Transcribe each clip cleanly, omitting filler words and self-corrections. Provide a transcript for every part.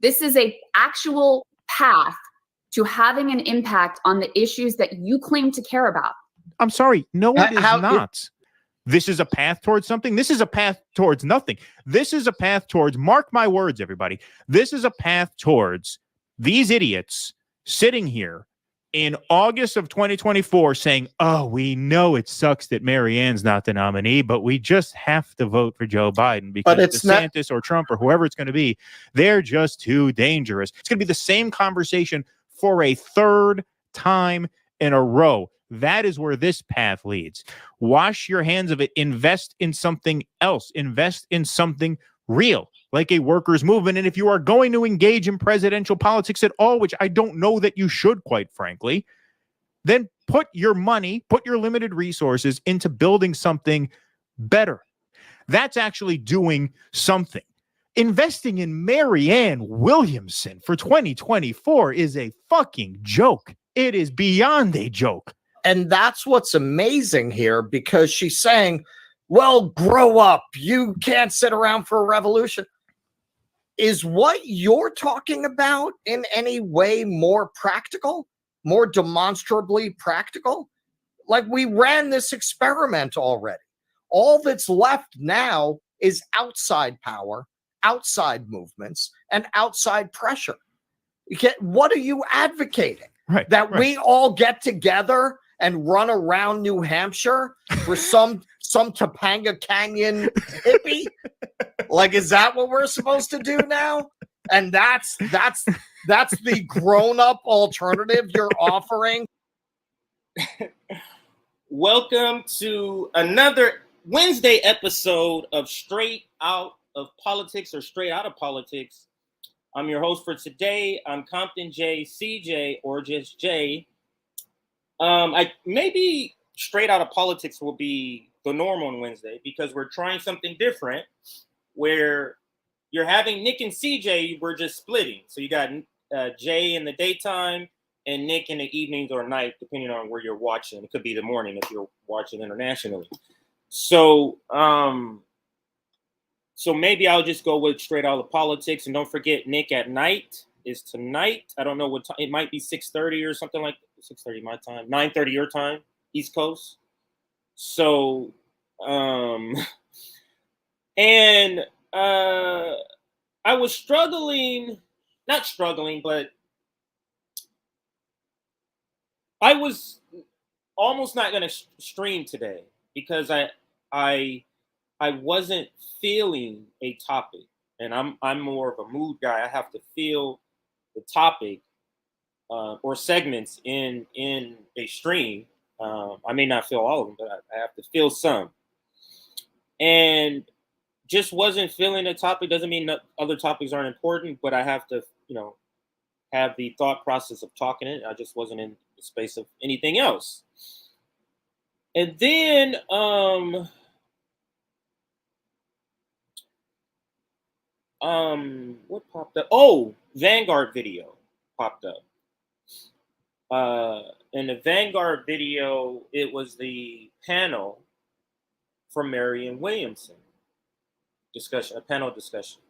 This is a actual path to having an impact on the issues that you claim to care about. I'm sorry. No, it is not. This is a path towards something. This is a path towards nothing. This is a path towards, mark my words, everybody. This is a path towards these idiots sitting here in August of 2024 saying, oh, we know it sucks that Marianne's not the nominee, but we just have to vote for Joe Biden because DeSantis or Trump or whoever it's going to be, they're just too dangerous. It's going to be the same conversation for a third time in a row. That is where this path leads. Wash your hands of it. Invest in something else. Invest in something real, like a workers' movement. And if you are going to engage in presidential politics at all, which I don't know that you should, quite frankly, then put your money, put your limited resources into building something better. That's actually doing something. Investing in Marianne Williamson for 2024 is a fucking joke. It is beyond a joke. And that's what's amazing here, because she's saying, well, grow up. You can't sit around for a revolution. Is what you're talking about in any way more practical, more demonstrably practical? Like, we ran this experiment already. All that's left now is outside power, outside movements, and outside pressure. What are you advocating? Right, that we all get together and run around New Hampshire for some Topanga Canyon hippie? Like, is that what we're supposed to do now? And that's the grown-up alternative you're offering? Welcome to another Wednesday episode of Straight Out of Politics, or Straight Out of Politics. I'm your host for today. I'm Compton J, CJ, or just J. Maybe Straight Out of Politics will be the norm on Wednesday, because we're trying something different where you're having Nick and CJ, we're just splitting. So you got Jay in the daytime and Nick in the evenings or night, depending on where you're watching. It could be the morning if you're watching internationally. So maybe I'll just go with Straight Out of Politics. And don't forget, Nick at night is tonight. I don't know what time. It might be 6:30 or something like 6:30 my time, 9:30 your time, East Coast. So, and I was not struggling, but I was almost not going to stream today because I wasn't feeling a topic, and I'm more of a mood guy. I have to feel the topic or segments in a stream. I may not feel all of them, but I have to feel some. And just wasn't feeling the topic. Doesn't mean that other topics aren't important, but I have to, have the thought process of talking it. I just wasn't in the space of anything else. And then what popped up? Oh, Vanguard video popped up. In the Vanguard video, it was the panel from Marianne Williamson discussion, a panel discussion.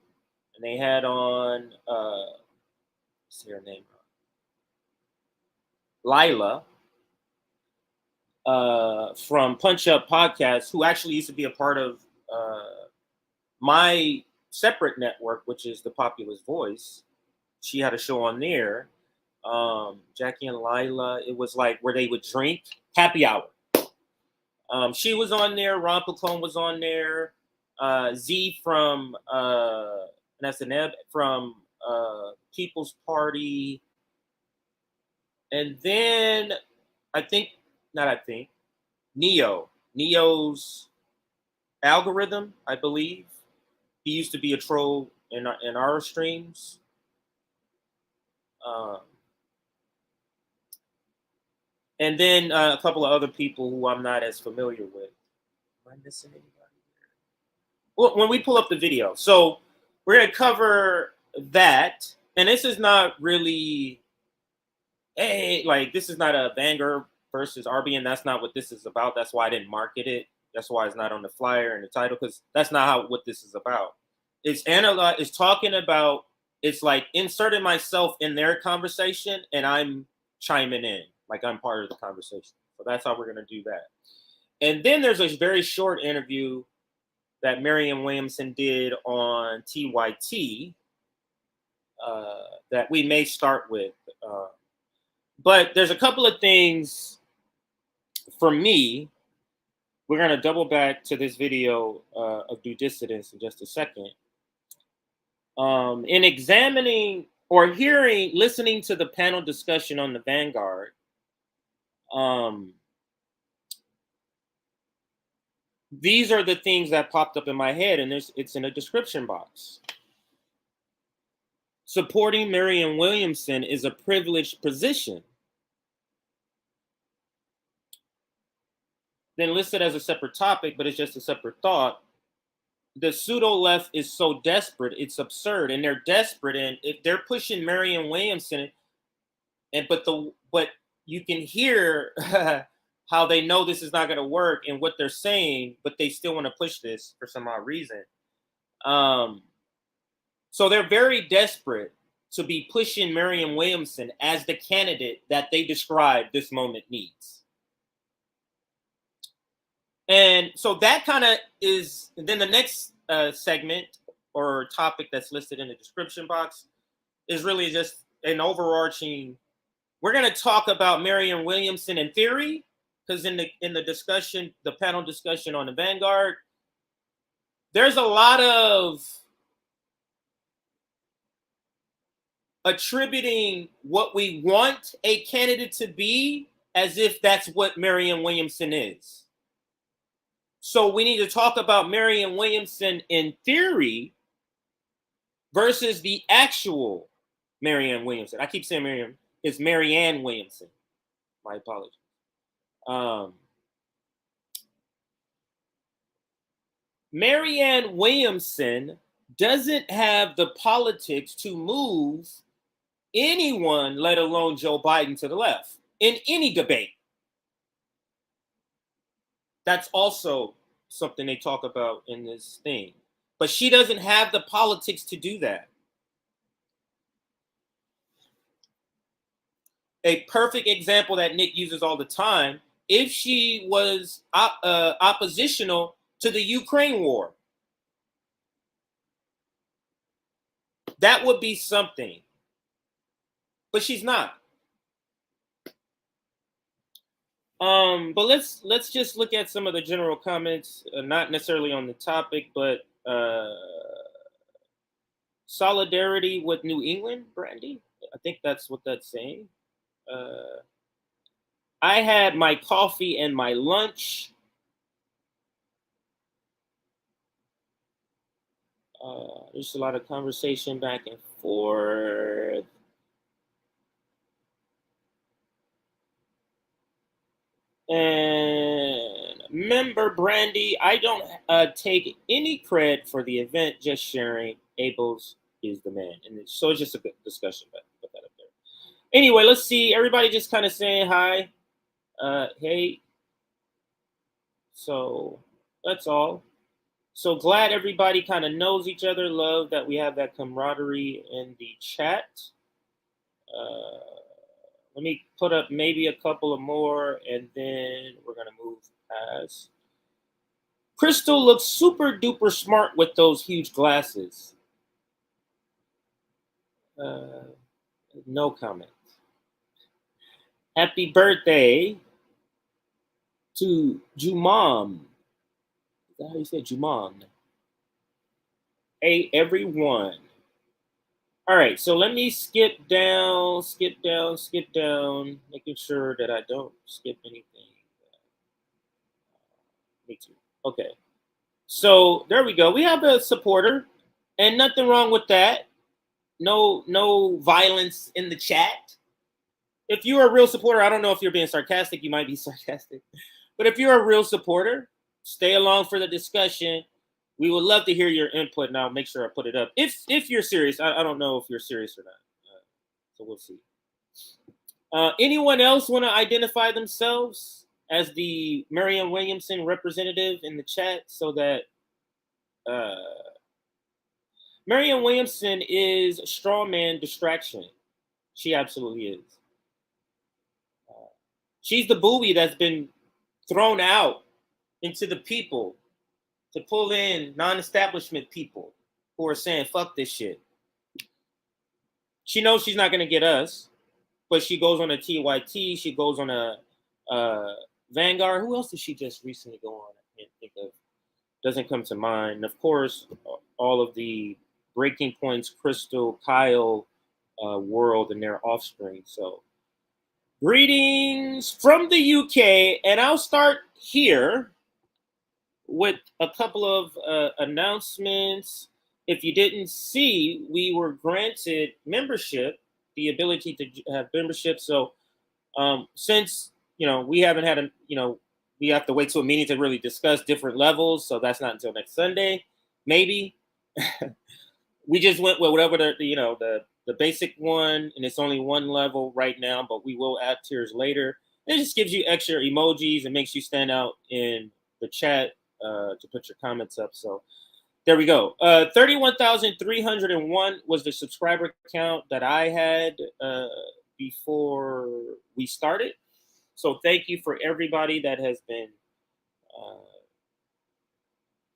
And they had on, what's her name? Lila from Punch Up Podcast, who actually used to be a part of my separate network, which is the Populist Voice. She had a show on there. Jackie and Lila, it was like where they would drink, happy hour. She was on there. Ron Pacone was on there. Z from Nessaneb from People's Party. And then Neo's Algorithm, I believe. He used to be a troll in our streams. And then a couple of other people who I'm not as familiar with. Am I missing anybody here? Well, when we pull up the video. So we're going to cover that. And this is not really, this is not a Vanguard versus RBN. That's not what this is about. That's why I didn't market it. That's why it's not on the flyer and the title, because that's not what this is about. It's talking about it's like inserting myself in their conversation and I'm chiming in, like I'm part of the conversation. So that's how we're going to do that. And then there's a very short interview that Marianne Williamson did on TYT that we may start with. But there's a couple of things for me. We're going to double back to this video of due dissidence in just a second. In examining or listening to the panel discussion on the Vanguard, these are the things that popped up in my head, and it's in a description box. Supporting Marianne Williamson is a privileged position. Then listed as a separate topic, but it's just a separate thought. The pseudo left is so desperate, it's absurd, and they're desperate, and if they're pushing Marianne Williamson, but you can hear how they know this is not going to work and what they're saying, but they still want to push this for some odd reason. So they're very desperate to be pushing Marianne Williamson as the candidate that they describe this moment needs. And so that kind of is, then the next segment or topic that's listed in the description box is really just an overarching, we're going to talk about Marianne Williamson in theory, because in the discussion, the panel discussion on the Vanguard, there's a lot of attributing what we want a candidate to be as if that's what Marianne Williamson is. So we need to talk about Marianne Williamson in theory versus the actual Marianne Williamson. I keep saying Marianne. It's Marianne Williamson. My apologies. Marianne Williamson doesn't have the politics to move anyone, let alone Joe Biden, to the left in any debate. That's also something they talk about in this thing. But she doesn't have the politics to do that. A perfect example that Nick uses all the time, if she was oppositional to the Ukraine war, that would be something. But she's not. But let's just look at some of the general comments, not necessarily on the topic, but solidarity with New England, Brandy. I think that's what that's saying. I had my coffee and my lunch. There's a lot of conversation back and forth. And member Brandy, I don't take any credit for the event, just sharing. Abel's is the man. And so it's just a good discussion, but put that up there. Anyway, let's see. Everybody just kind of saying hi. Hey. So that's all. So glad everybody kind of knows each other. Love that we have that camaraderie in the chat. Let me put up maybe a couple of more, and then we're going to move past. Crystal looks super duper smart with those huge glasses. No comment. Happy birthday to Jumam. Is that how you say Jumam? Hey, everyone. All right, so let me skip down, making sure that I don't skip anything. Me too. Okay. So there we go. We have a supporter, and nothing wrong with that. No violence in the chat. If you're a real supporter, I don't know if you're being sarcastic. You might be sarcastic. But if you're a real supporter, stay along for the discussion. We would love to hear your input, and I'll make sure I put it up. If you're serious, I don't know if you're serious or not. So we'll see. Anyone else want to identify themselves as the Marianne Williamson representative in the chat so that Marianne Williamson is a straw man distraction. She absolutely is. She's the buoy that's been thrown out into the people to pull in non-establishment people who are saying, fuck this shit. She knows she's not going to get us, but she goes on a TYT. She goes on a Vanguard. Who else did she just recently go on? I can't think of. Doesn't come to mind. And of course, all of the Breaking Points, Crystal, Kyle world and their offspring. So greetings from the UK, and I'll start here with a couple of announcements. If you didn't see, we were granted membership, the ability to have membership. So since, we haven't had we have to wait till a meeting to really discuss different levels. So that's not until next Sunday, maybe. We just went with whatever the basic one, and it's only one level right now, but we will add tiers later. It just gives you extra emojis and makes you stand out in the chat to put your comments up. So there we go. 31,301 was the subscriber count that I had before we started. So thank you for everybody that has been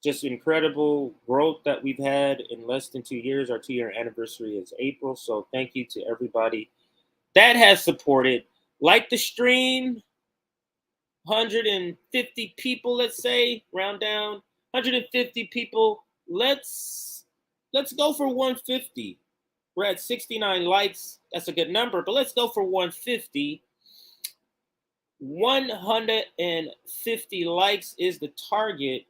just incredible growth that we've had in less than 2 years. Our 2-year anniversary is April. So thank you to everybody that has supported. Like the stream, 150 people, let's say, round down, 150 people. Let's go for 150. We're at 69 likes. That's a good number, but let's go for 150. 150 likes is the target.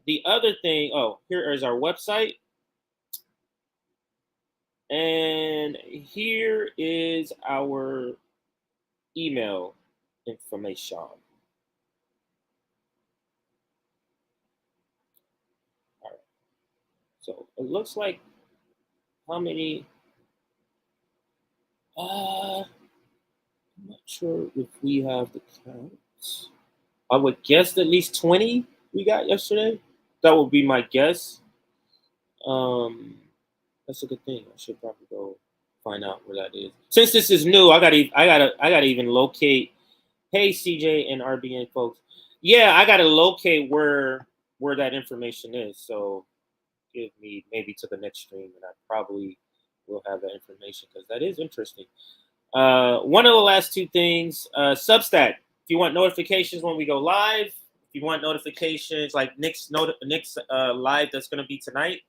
The other thing, here is our website. And here is our email information. All right. So it looks like how many? I'm not sure if we have the counts. I would guess at least 20 we got yesterday. That would be my guess. That's a good thing. I should probably go find out where that is. Since this is new, I gotta even locate. Hey, CJ and RBN folks. Yeah, I gotta locate where that information is. So give me maybe to the next stream, and I probably will have that information because that is interesting. One of the last two things, Substack. If you want notifications when we go live, if you want notifications like Nick's live that's going to be tonight,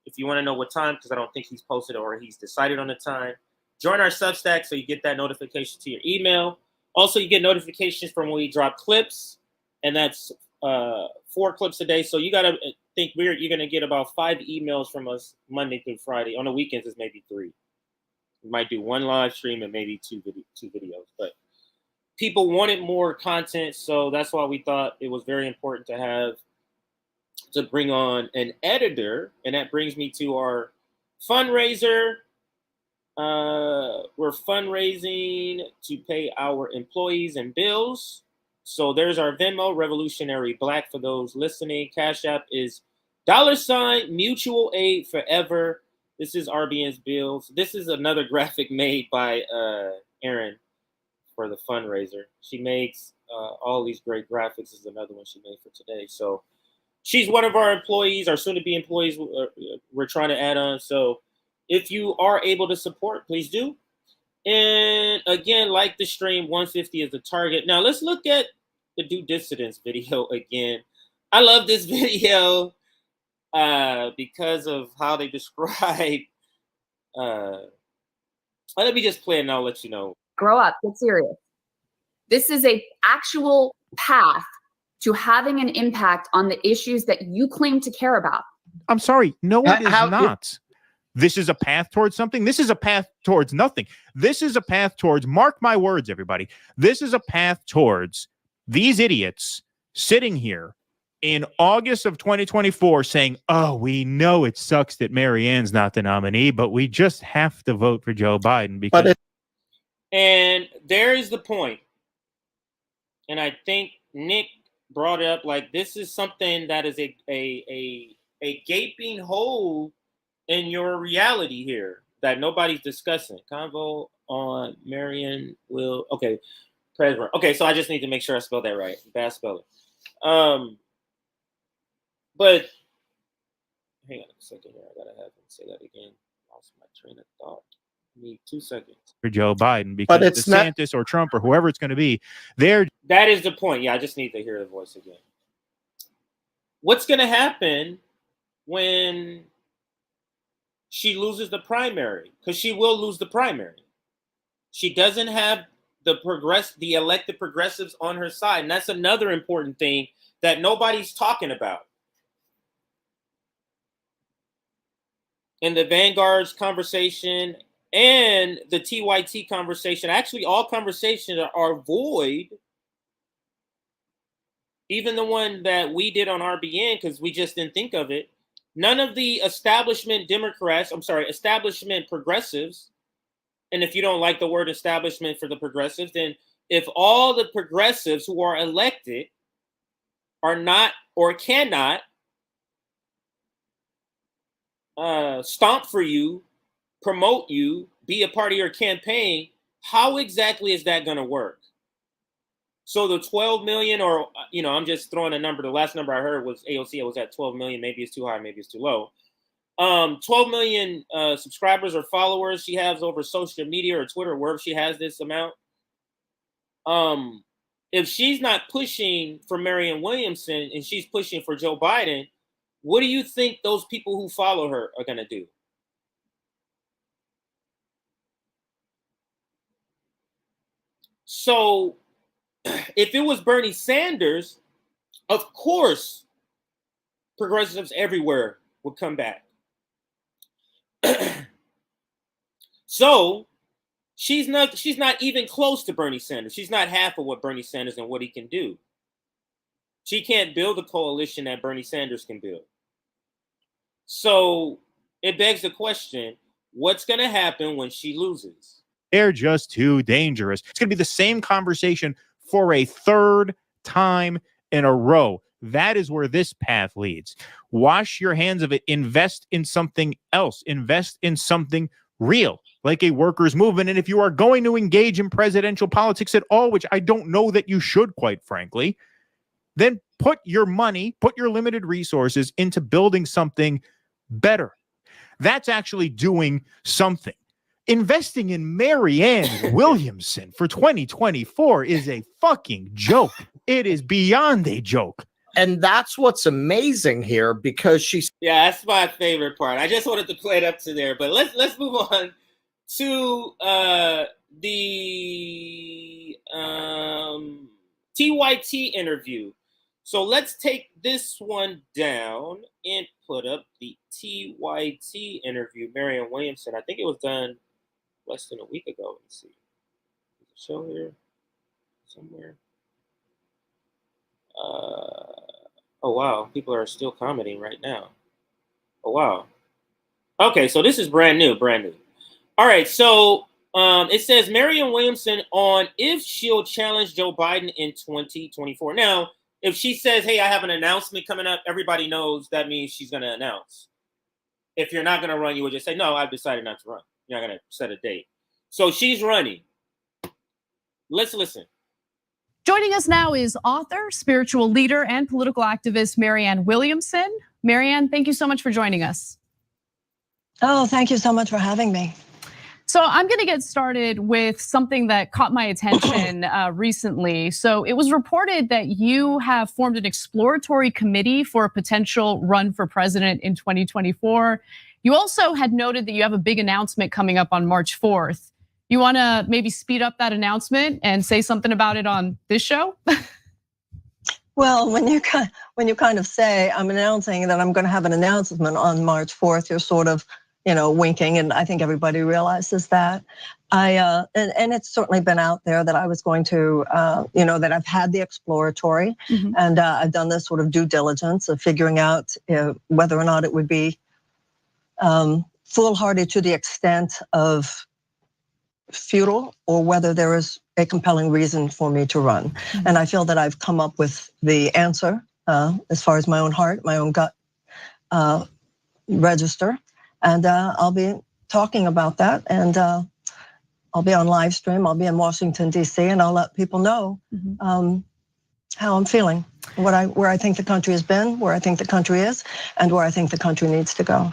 if you want to know what time, because I don't think he's posted or he's decided on the time, join our Substack so you get that notification to your email. Also, you get notifications from when we drop clips, and that's 4 clips a day. So you got to think you're going to get about 5 emails from us Monday through Friday. On the weekends, it's maybe 3. We might do 1 live stream and maybe 2 videos, but people wanted more content, so that's why we thought it was very important to bring on an editor, and that brings me to our fundraiser. We're fundraising to pay our employees and bills. So there's our Venmo, Revolutionary Black, for those listening. Cash App is $ Mutual Aid Forever. This is RBN's bills. This is another graphic made by Erin for the fundraiser. She makes all these great graphics. This is another one she made for today. So she's one of our employees, our soon-to-be employees we're trying to add on. So if you are able to support, please do. And again, like the stream, 150 is the target. Now let's look at the due dissidence video again. I love this video because of how they describe. Let me just play it and I'll let you know. Grow up, get serious. This is a actual path to having an impact on the issues that you claim to care about. I'm sorry. No, it is not. This is a path towards something. This is a path towards nothing. This is a path towards, mark my words, everybody. This is a path towards these idiots sitting here in August of 2024 saying, oh, we know it sucks that Marianne's not the nominee, but we just have to vote for Joe Biden because. And there is the point. And I think Nick brought up, like, this is something that is a gaping hole in your reality here that nobody's discussing. Convo on Marianne will. Okay, President. Okay, so I just need to make sure I spelled that right. Bad spelling. But hang on a second here. I gotta have him say that again. Lost my train of thought. Need 2 seconds. For Joe Biden, because it's DeSantis or Trump or whoever it's going to be, that is the point. Yeah, I just need to hear the voice again. What's going to happen when she loses the primary? Because she will lose the primary. She doesn't have the elected progressives on her side, and that's another important thing that nobody's talking about. In the Vanguard's conversation and the TYT conversation, actually all conversations are void. Even the one that we did on RBN, because we just didn't think of it. None of the establishment progressives, and if you don't like the word establishment for the progressives, then if all the progressives who are elected are not or cannot stomp for you, promote you, be a part of your campaign, how exactly is that going to work? So the 12 million, or, I'm just throwing a number. The last number I heard was AOC. It was at 12 million. Maybe it's too high. Maybe it's too low. 12 million subscribers or followers she has over social media or Twitter, wherever she has this amount. If she's not pushing for Marianne Williamson and she's pushing for Joe Biden, what do you think those people who follow her are going to do? So if it was Bernie Sanders, of course, progressives everywhere would come back. So she's not even close to Bernie Sanders. She's not half of what Bernie Sanders and what he can do. She can't build a coalition that Bernie Sanders can build. So it begs the question, what's going to happen when she loses? They're just too dangerous. It's going to be the same conversation for a third time in a row. That is where this path leads. Wash your hands of it. Invest in something else. Invest in something real, like a workers' movement. And if you are going to engage in presidential politics at all, which I don't know that you should, quite frankly, then put your money, put your limited resources into building something better. That's actually doing something. Investing in Marianne Williamson for 2024 is a fucking joke. It is beyond a joke. And that's what's amazing here, because she's... Yeah, that's my favorite part. I just wanted to play it up to there, but let's move on to the TYT interview. So let's take this one down and put up the TYT interview. Marianne Williamson, I think it was done less than a week ago. Let's see. There's a show here somewhere. Oh, wow. People are still commenting right now. Oh, wow. Okay, so this is brand new. All right, so it says Marianne Williamson on if she'll challenge Joe Biden in 2024. Now, if she says, hey, I have an announcement coming up, everybody knows that means she's going to announce. If you're not going to run, you would just say, no, I've decided not to run. You're not going to set a date. So she's running. Let's listen. Joining us now is author, spiritual leader, and political activist Marianne Williamson. Marianne, thank you so much for joining us. Oh, thank you so much for having me. So I'm going to get started with something that caught my attention recently. So it was reported that you have formed an exploratory committee for a potential run for president in 2024. You also had noted that you have a big announcement coming up on March 4th. You want to maybe speed up that announcement and say something about it on this show? Well, when you kind of say I'm announcing that I'm going to have an announcement on March 4th, you're sort of, winking, and I think everybody realizes that. And it's certainly been out there that I was going to, that I've had the exploratory, and I've done this sort of due diligence of figuring out whether or not it would be foolhardy to the extent of futile, or whether there is a compelling reason for me to run. And I feel that I've come up with the answer as far as my own heart, my own gut register. And I'll be talking about that. And I'll be on live stream. I'll be in Washington, D.C., and I'll let people know how I'm feeling, where I think the country has been, where I think the country is, and where I think the country needs to go.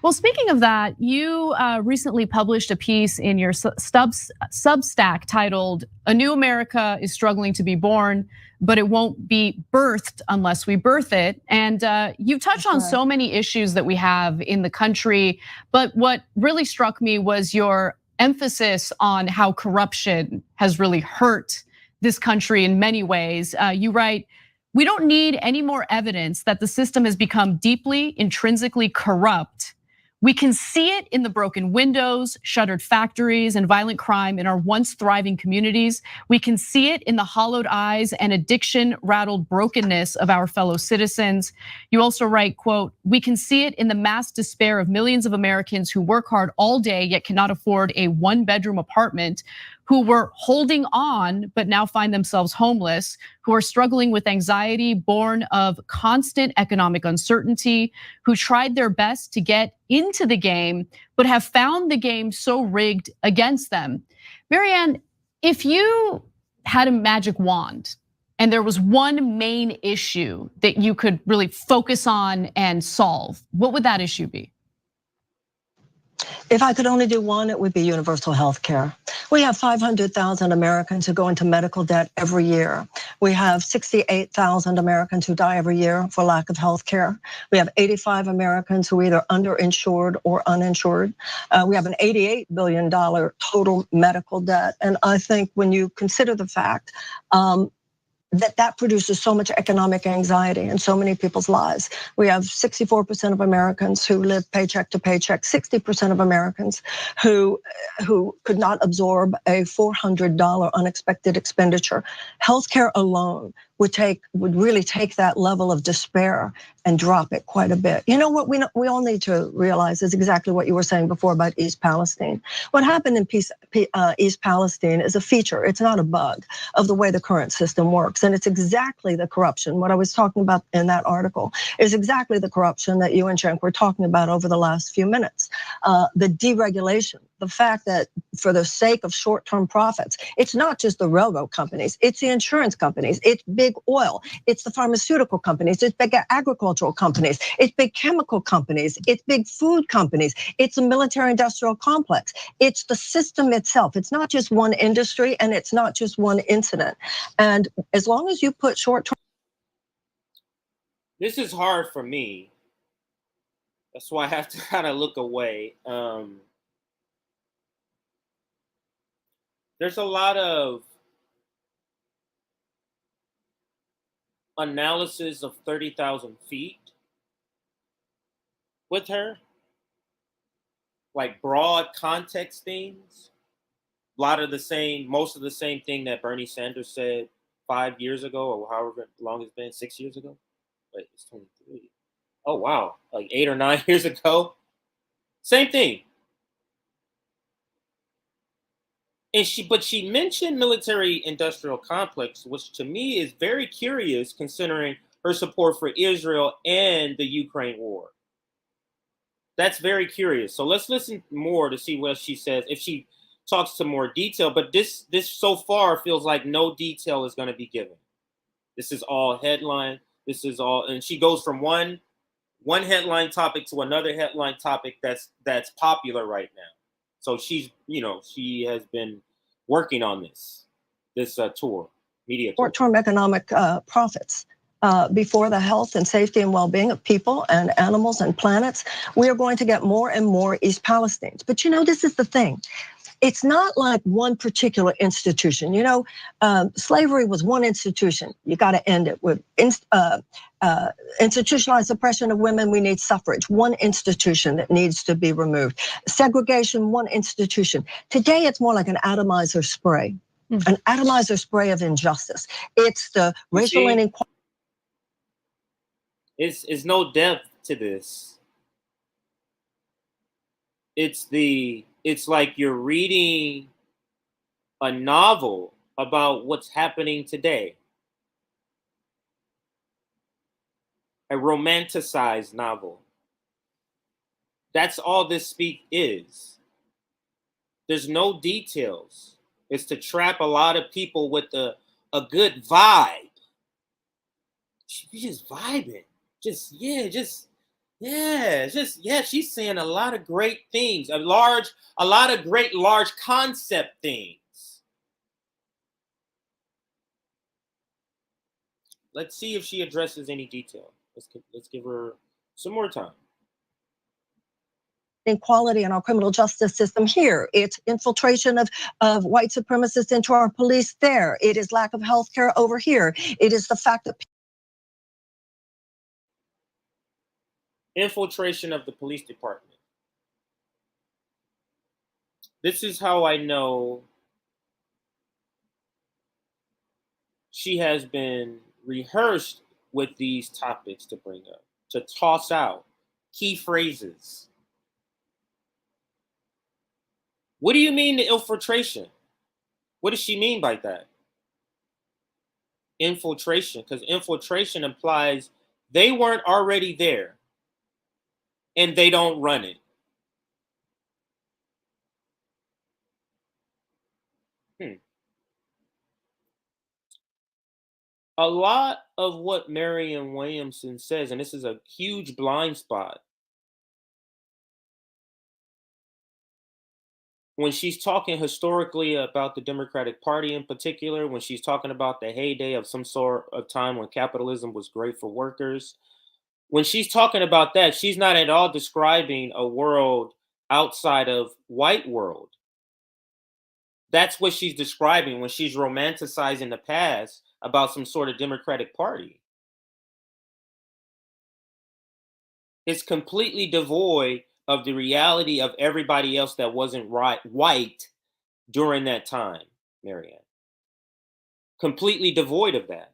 Well, speaking of that, you recently published a piece in your Substack titled "A New America is Struggling to Be Born, but it won't be birthed unless we birth it." And you touch on so many issues that we have in the country, but what really struck me was your emphasis on how corruption has really hurt this country in many ways. You write, "We don't need any more evidence that the system has become deeply, intrinsically corrupt. We can see it in the broken windows, shuttered factories, and violent crime in our once thriving communities. We can see it in the hollowed eyes and addiction-rattled brokenness of our fellow citizens." You also write, quote, "We can see it in the mass despair of millions of Americans who work hard all day yet cannot afford a one-bedroom apartment, who were holding on but now find themselves homeless, who are struggling with anxiety born of constant economic uncertainty, who tried their best to get into the game but have found the game so rigged against them." Marianne, if you had a magic wand and there was one main issue that you could really focus on and solve, what would that issue be? If I could only do one, it would be universal health care. We have 500,000 Americans who go into medical debt every year. We have 68,000 Americans who die every year for lack of health care. We have 85 Americans who are either underinsured or uninsured. We have an $88 billion total medical debt. And I think when you consider the fact that produces so much economic anxiety in so many people's lives. We have 64% of Americans who live paycheck to paycheck, 60% of Americans who could not absorb a $400 unexpected expenditure. Healthcare alone would really take that level of despair and drop it quite a bit. You know what we all need to realize is exactly what you were saying before about East Palestine. What happened in East Palestine is a feature, it's not a bug, of the way the current system works. And it's exactly the corruption. What I was talking about in that article is exactly the corruption that you and Cenk were talking about over the last few minutes. The deregulation, the fact that for the sake of short-term profits, it's not just the railroad companies, it's the insurance companies, it's big oil, it's the pharmaceutical companies, it's big agricultural companies, it's big chemical companies, it's big food companies, it's the military industrial complex, it's the system itself. It's not just one industry and it's not just one incident. And as long as you put short-term. This is hard for me. That's why I have to kind of look away. There's a lot of analysis of 30,000 feet with her, like broad context things. Most of the same thing that Bernie Sanders said 5 years ago, or however long it's been, 6 years ago. Wait, it's 23. Oh wow, like 8 or 9 years ago. Same thing. And she mentioned military industrial complex, which to me is very curious considering her support for Israel and the Ukraine war. That's very curious. So let's listen more to see what she says, if she talks to more detail. But this so far feels like no detail is going to be given. This is all headline. This is all, and she goes from one headline topic to another headline topic that's popular right now. So she has been working on this tour, media tour. Short-term economic profits before the health and safety and well-being of people and animals and planets. We are going to get more and more East Palestinians. But this is the thing. It's not like one particular institution. Slavery was one institution. You got to end it with institutionalized oppression of women. We need suffrage. One institution that needs to be removed. Segregation, one institution. Today, it's more like an atomizer spray. An atomizer spray of injustice. It's the racial inequality. It's no depth to this. It's like you're reading a novel about what's happening today. A romanticized novel. That's all this speak is. There's no details. It's to trap a lot of people with a good vibe. She's just vibing. She's saying a lot of great things, a lot of great large concept things. Let's see if she addresses any detail. Let's give her some more time. Inequality in our criminal justice system here. It's infiltration of white supremacists into our police there. It is lack of health care over here. It is the fact that infiltration of the police department. This is how I know she has been rehearsed with these topics to bring up, to toss out key phrases. What do you mean the infiltration? What does she mean by that? Infiltration, because infiltration implies they weren't already there and they don't run it. A lot of what Marianne Williamson says, and this is a huge blind spot, when she's talking historically about the Democratic Party in particular, when she's talking about the heyday of some sort of time when capitalism was great for workers, when she's talking about that, she's not at all describing a world outside of white world. That's what she's describing when she's romanticizing the past about some sort of Democratic Party. It's completely devoid of the reality of everybody else that wasn't white during that time, Marianne. Completely devoid of that.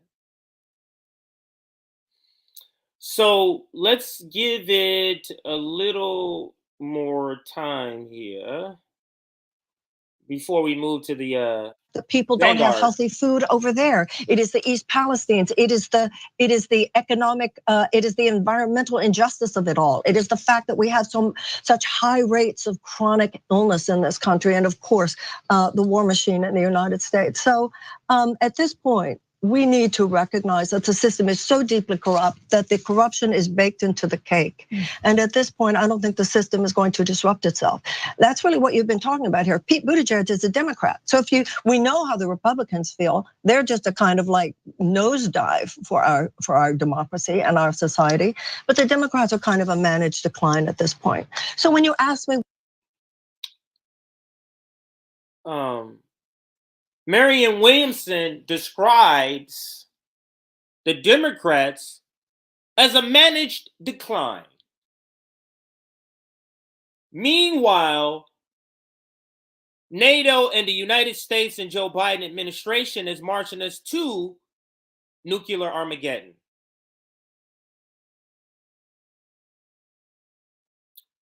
So let's give it a little more time here before we move to the people don't have healthy food over there. It is the East Palestinians. It is the economic, it is the environmental injustice of it all. It is the fact that we have such high rates of chronic illness in this country, and of course, the war machine in the United States. So at this point, we need to recognize that the system is so deeply corrupt that the corruption is baked into the cake. And at this point, I don't think the system is going to disrupt itself. That's really what you've been talking about here. Pete Buttigieg is a Democrat. So we know how the Republicans feel. They're just a kind of like nosedive for our democracy and our society. But the Democrats are kind of a managed decline at this point. So when you ask me, Marianne Williamson describes the Democrats as a managed decline. Meanwhile, NATO and the United States and Joe Biden administration is marching us to nuclear Armageddon.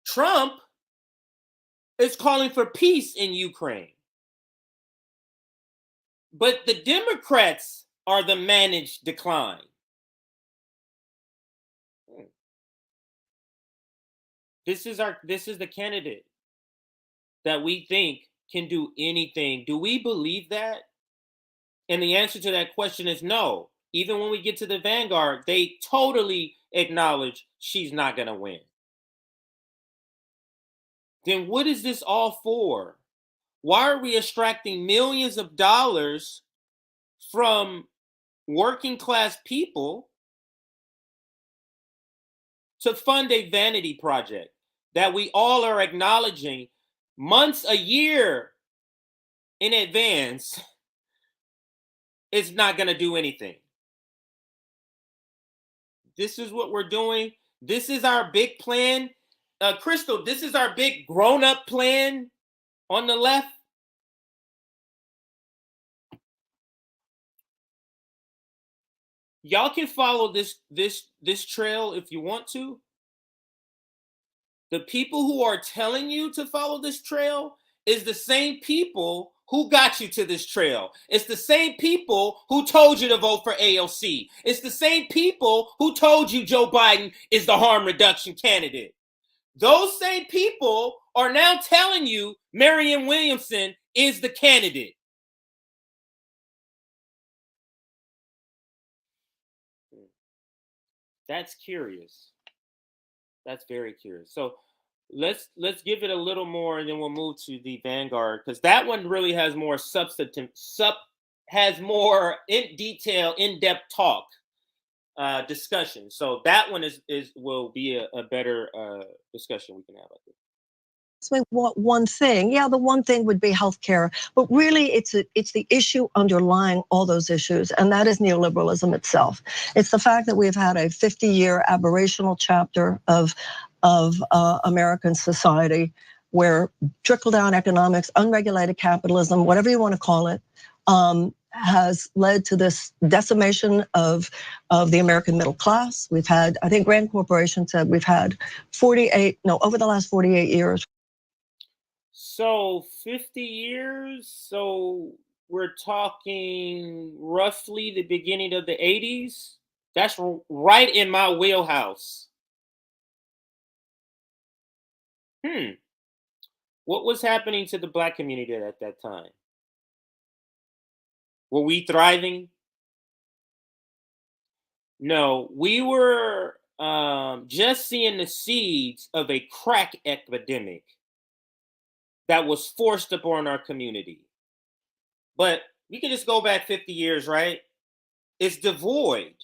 Trump is calling for peace in Ukraine. But the Democrats are the managed decline. This is the candidate that we think can do anything. Do we believe that? And the answer to that question is no. Even when we get to the Vanguard, they totally acknowledge she's not going to win. Then what is this all for? Why are we extracting millions of dollars from working class people to fund a vanity project that we all are acknowledging months, a year in advance is not going to do anything? This is what we're doing. This is our big plan. Crystal, this is our big grown-up plan on the left. Y'all can follow this trail if you want to. The people who are telling you to follow this trail is the same people who got you to this trail. It's the same people who told you to vote for AOC. It's the same people who told you Joe Biden is the harm reduction candidate. those same people are now telling you Marianne Williamson is the candidate. That's curious. That's very curious. So let's give it a little more, and then we'll move to the Vanguard, because that one really has more has more in detail, in-depth talk, discussion. So that one will be a better discussion we can have, I think. So one thing, yeah, the one thing would be healthcare, but really it's the issue underlying all those issues, and that is neoliberalism itself. It's the fact that we've had a 50-year aberrational chapter of American society where trickle-down economics, unregulated capitalism, whatever you want to call it, has led to this decimation of the American middle class. We've had, I think Rand Corporation said we've had over the last 48 years. So 50 years, so we're talking roughly the beginning of the 80s. That's right in my wheelhouse. What was happening to the Black community at that time? Were we thriving? No, we were just seeing the seeds of a crack epidemic that was forced upon our community. But we can just go back 50 years, right? It's devoid.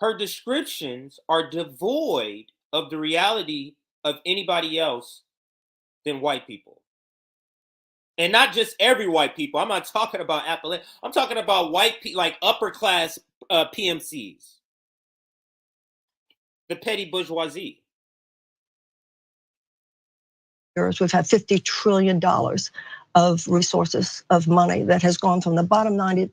Her descriptions are devoid of the reality of anybody else than white people. And not just every white people. I'm not talking about Appalachian. I'm talking about white people, like upper class PMCs. The petty bourgeoisie. We've had $50 trillion of resources, of money that has gone from the bottom 90%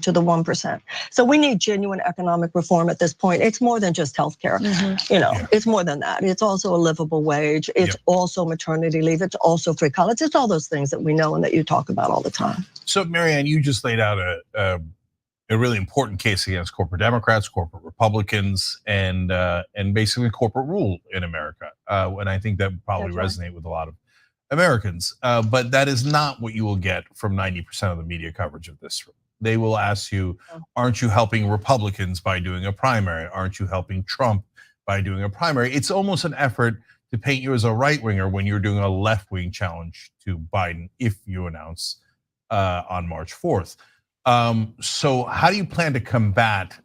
to the 1%. So we need genuine economic reform at this point. It's more than just healthcare. It's more than that. It's also a livable wage. It's also maternity leave. It's also free college. It's all those things that we know and that you talk about all the time. So Marianne, you just laid out a really important case against corporate Democrats, corporate Republicans, and basically corporate rule in America. And I think that would probably resonate with a lot of Americans. But that is not what you will get from 90% of the media coverage of this. They will ask you, aren't you helping Republicans by doing a primary? Aren't you helping Trump by doing a primary? It's almost an effort to paint you as a right winger when you're doing a left wing challenge to Biden if you announce on March 4th. So how do you plan to combat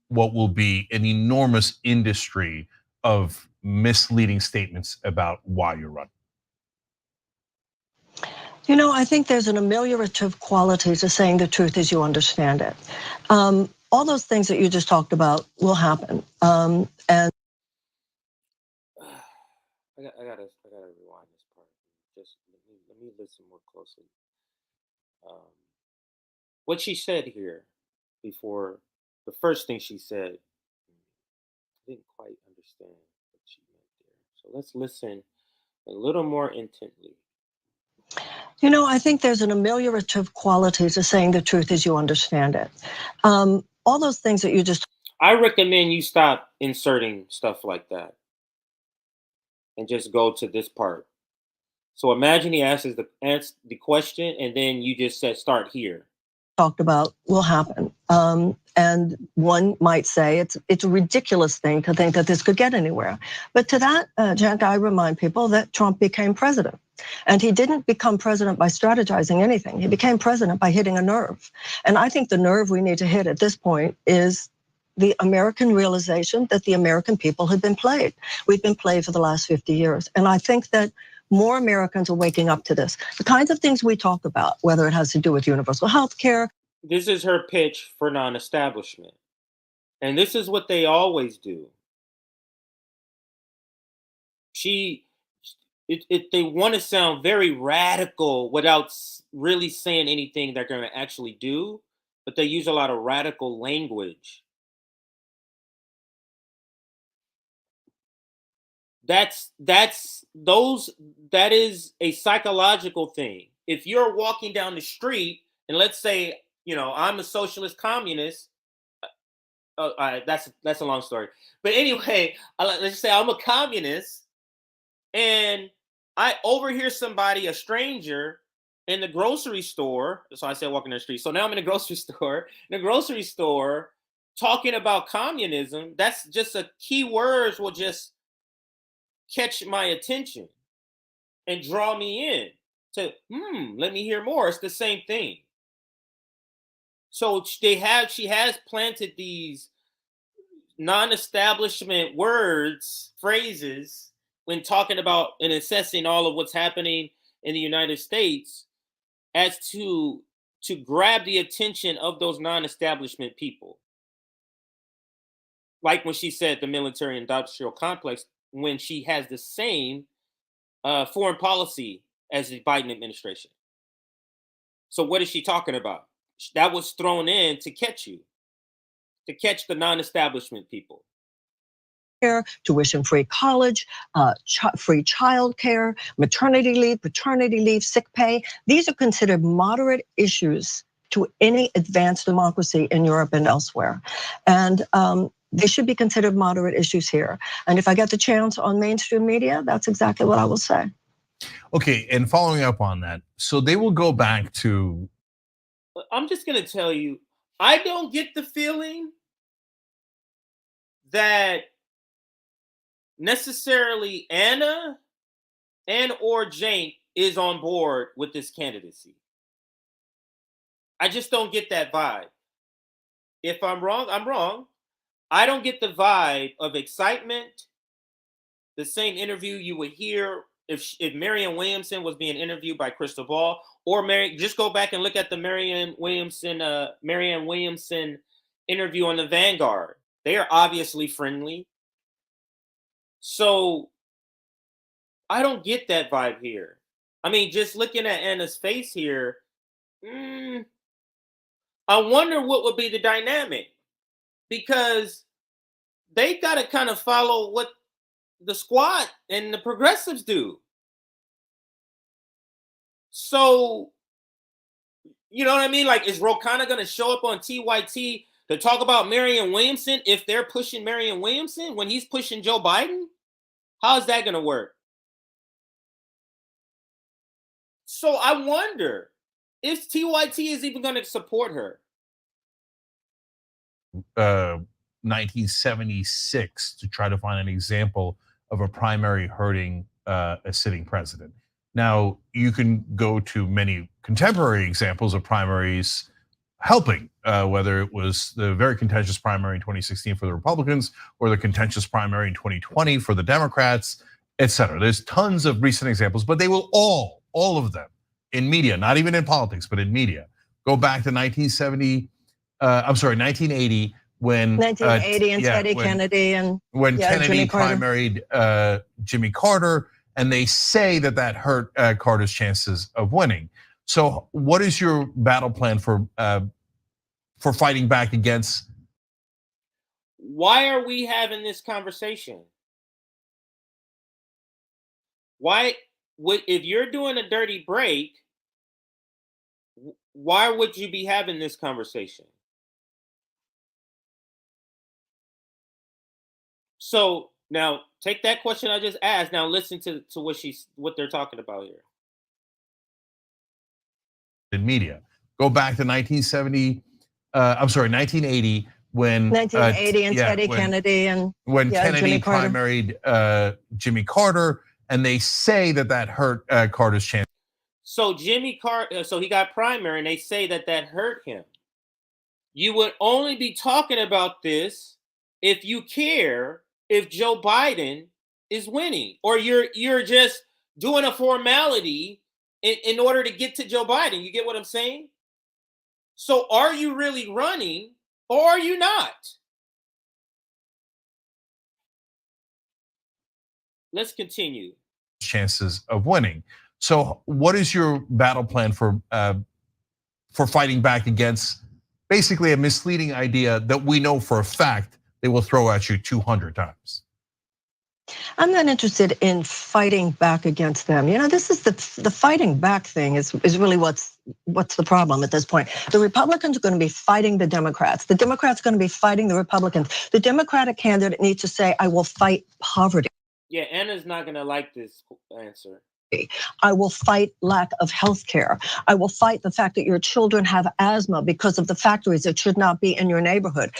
what will be an enormous industry of misleading statements about why you're running? I think there's an ameliorative quality to saying the truth as you understand it. All those things that you just talked about will happen. And I gotta rewind this part. Just let me listen more closely. What she said here before, the first thing she said, I didn't quite understand what she meant there. So let's listen a little more intently. I think there's an ameliorative quality to saying the truth as you understand it. All those things that you just... I recommend you stop inserting stuff like that and just go to this part. So imagine he answers the question and then you just said start here. Talked about will happen. And one might say it's a ridiculous thing to think that this could get anywhere. But to that, Jack, I remind people that Trump became president. And he didn't become president by strategizing anything. He became president by hitting a nerve. And I think the nerve we need to hit at this point is the American realization that the American people have been played. We've been played for the last 50 years. And I think that more Americans are waking up to this. The kinds of things we talk about, whether it has to do with universal health care. This is her pitch for non-establishment. And this is what they always do. They want to sound very radical without really saying anything they're going to actually do, but they use a lot of radical language. That is a psychological thing. If you're walking down the street and let's say, I'm a socialist communist, that's a long story. But anyway, let's say I'm a communist And I overhear somebody, a stranger, in the grocery store. So I said walking down the street. So now I'm in the grocery store, talking about communism. That's just a key words will just catch my attention and draw me in to, let me hear more. It's the same thing. So she has planted these non-establishment words, phrases, when talking about and assessing all of what's happening in the United States, as to grab the attention of those non-establishment people. Like when she said the military industrial complex, when she has the same foreign policy as the Biden administration. So what is she talking about? That was thrown in to catch you, to catch the non-establishment people. Tuition-free college, free childcare, maternity leave, paternity leave, sick pay. These are considered moderate issues to any advanced democracy in Europe and elsewhere. And they should be considered moderate issues here. And if I get the chance on mainstream media, that's exactly what I will say. Okay, and following up on that, so they will go back to. I'm just gonna tell you, I don't get the feeling that necessarily Anna and or Cenk is on board with this candidacy. I just don't get that vibe. If I'm wrong, I'm wrong. I don't get the vibe of excitement. The same interview you would hear if Marianne Williamson was being interviewed by Crystal Ball, or just go back and look at the Marianne Williamson interview on the Vanguard. They are obviously friendly. So I don't get that vibe here. I mean, just looking at Anna's face here, I wonder what would be the dynamic, because they got to kind of follow what the squad and the progressives do. So, you know what I mean? Like, is Ro Khanna going to show up on TYT to talk about Marianne Williamson if they're pushing Marianne Williamson when he's pushing Joe Biden? How's that going to work? So I wonder if TYT is even going to support her. 1976 to try to find an example of a primary hurting a sitting president. Now, you can go to many contemporary examples of primaries helping, whether it was the very contentious primary in 2016 for the Republicans or the contentious primary in 2020 for the Democrats, et cetera. There's tons of recent examples, but they will all of them in media, not even in politics, but in media, go back to 1980 when 1980 and Teddy Kennedy and when Kennedy primaried Jimmy Carter, and they say that hurt Carter's chances of winning. So, what is your battle plan for fighting back against? Why are we having this conversation? If you're doing a dirty break, why would you be having this conversation? So now take that question I just asked. Now listen to what they're talking about here. In media, go back to 1980 when 1980 and Teddy Kennedy and when Kennedy primaried Jimmy Carter, and they say that hurt Carter's chance. So Jimmy Carter, so he got primary, and they say that hurt him. You would only be talking about this if you care if Joe Biden is winning, or you're just doing a formality in order to get to Joe Biden. You get what I'm saying? So are you really running, or are you not? Let's continue. Chances of winning. So what is your battle plan for fighting back against basically a misleading idea that we know for a fact they will throw at you 200 times? I'm not interested in fighting back against them. You know, this is the fighting back thing is really what's the problem at this point. The Republicans are going to be fighting the Democrats. The Democrats are going to be fighting the Republicans. The Democratic candidate needs to say, I will fight poverty. Yeah, Anna's not gonna like this answer. I will fight lack of health care. I will fight the fact that your children have asthma because of the factories that should not be in your neighborhood.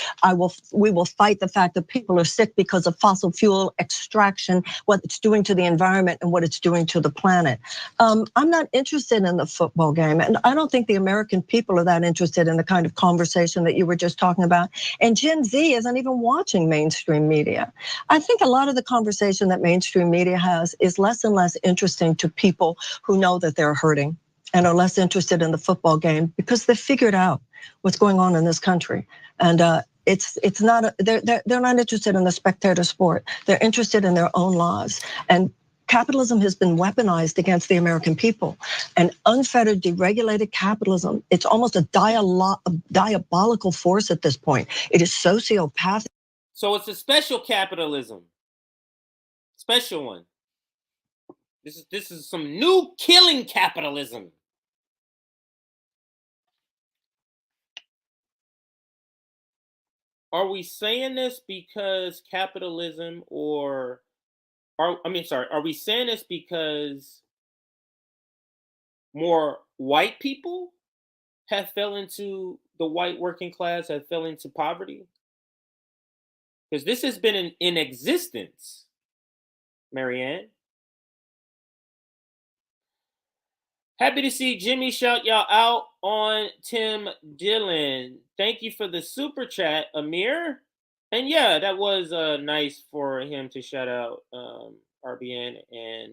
We will fight the fact that people are sick because of fossil fuel extraction, what it's doing to the environment and what it's doing to the planet. I'm not interested in the football game, and I don't think the American people are that interested in the kind of conversation that you were just talking about. And Gen Z isn't even watching mainstream media. I think a lot of the conversation that mainstream media has is less and less interesting to people who know that they're hurting and are less interested in the football game because they've figured out what's going on in this country. And it's not they're not interested in the spectator sport. They're interested in their own lives. And capitalism has been weaponized against the American people. And unfettered, deregulated capitalism, it's almost a diabolical force at this point. It is sociopathic. So it's a special capitalism. Special one. This is some new killing capitalism. Are we saying this because capitalism are we saying this because more white people have fell into the white working class, have fell into poverty? Because this has been in existence, Marianne. Happy to see Jimmy shout y'all out on Tim Dillon. Thank you for the super chat, Amir. And yeah, that was nice for him to shout out RBN and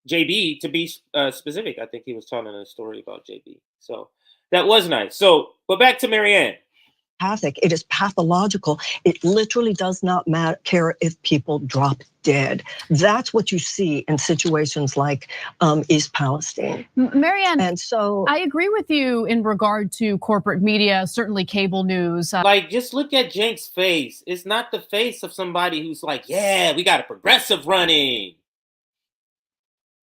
JB, to be specific. I think he was telling a story about JB. So that was nice. So, but back to Marianne. It is pathological. It literally does not care if people drop dead. That's what you see in situations like East Palestine. Marianne, and so I agree with you in regard to corporate media, certainly cable news. Like, just look at Jenk's face. It's not the face of somebody who's like, yeah, we got a progressive running.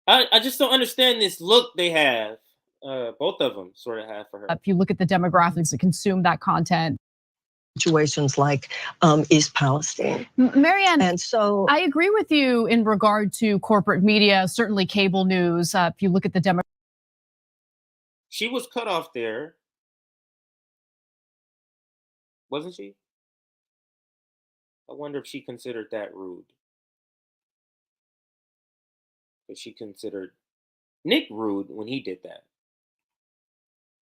I just don't understand this look they have. Both of them sort of have for her. If you look at the demographics that consume that content. Situations like East Palestine. Marianne, and so I agree with you in regard to corporate media, certainly cable news. If you look at the demographics. She was cut off there. Wasn't she? I wonder if she considered that rude. But she considered Nick rude when he did that.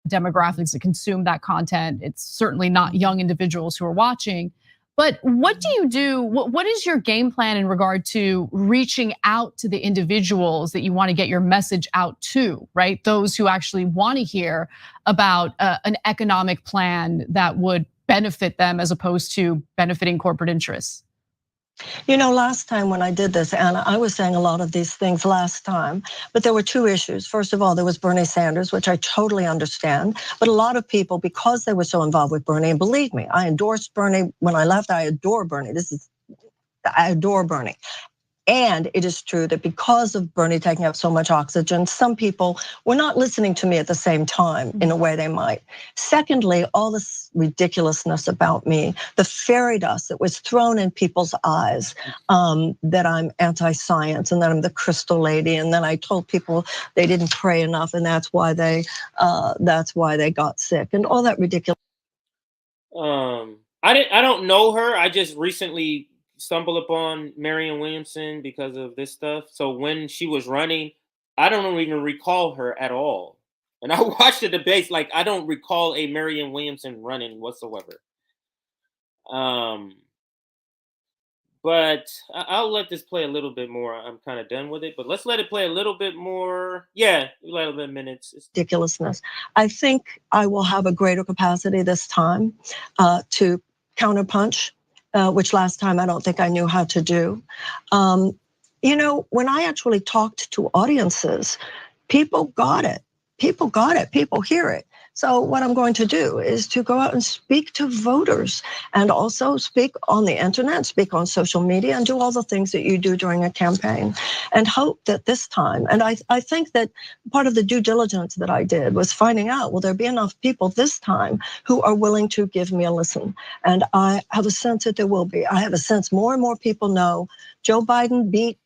Demographics that consume that content. It's certainly not young individuals who are watching. But what do you do? What is your game plan in regard to reaching out to the individuals that you want to get your message out to, right? Those who actually want to hear about an economic plan that would benefit them as opposed to benefiting corporate interests? You know, last time when I did this, Anna, I was saying a lot of these things last time, but there were two issues. First of all, there was Bernie Sanders, which I totally understand. But a lot of people, because they were so involved with Bernie, and believe me, I endorsed Bernie when I left. I adore Bernie. I adore Bernie. And it is true that because of Bernie taking up so much oxygen, some people were not listening to me at the same time in a way they might. Secondly, all this ridiculousness about me, the fairy dust that was thrown in people's eyes, that I'm anti-science and that I'm the crystal lady, and then I told people they didn't pray enough, and that's why they got sick, and all that ridiculous. I don't know her. I just recently stumbled upon Marianne Williamson because of this stuff. So when she was running, I don't even recall her at all. And I watched the debates, like I don't recall a Marianne Williamson running whatsoever. But I'll let this play a little bit more. I'm kind of done with it, but let's let it play a little bit more. Yeah, a little bit minutes. Ridiculousness. I think I will have a greater capacity this time to counterpunch, which last time I don't think I knew how to do. You know, when I actually talked to audiences, people got it. people got it. People hear it. So what I'm going to do is to go out and speak to voters and also speak on the internet, speak on social media, and do all the things that you do during a campaign, and hope that this time, and I think that part of the due diligence that I did was finding out, will there be enough people this time who are willing to give me a listen? And I have a sense that there will be. I have a sense more and more people know Joe Biden beat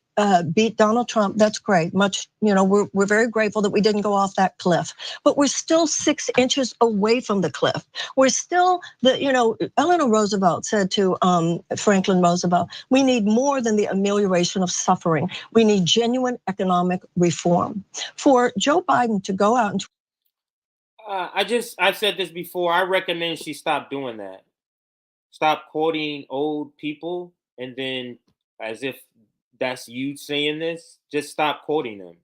Donald Trump. That's great. Much, we're very grateful that we didn't go off that cliff, but we're still 6 inches away from the cliff. We're still Eleanor Roosevelt said to Franklin Roosevelt, we need more than the amelioration of suffering. We need genuine economic reform. For Joe Biden to go out and I've said this before. I recommend she stop doing that. Stop quoting old people and then as if that's you saying this, just stop quoting them.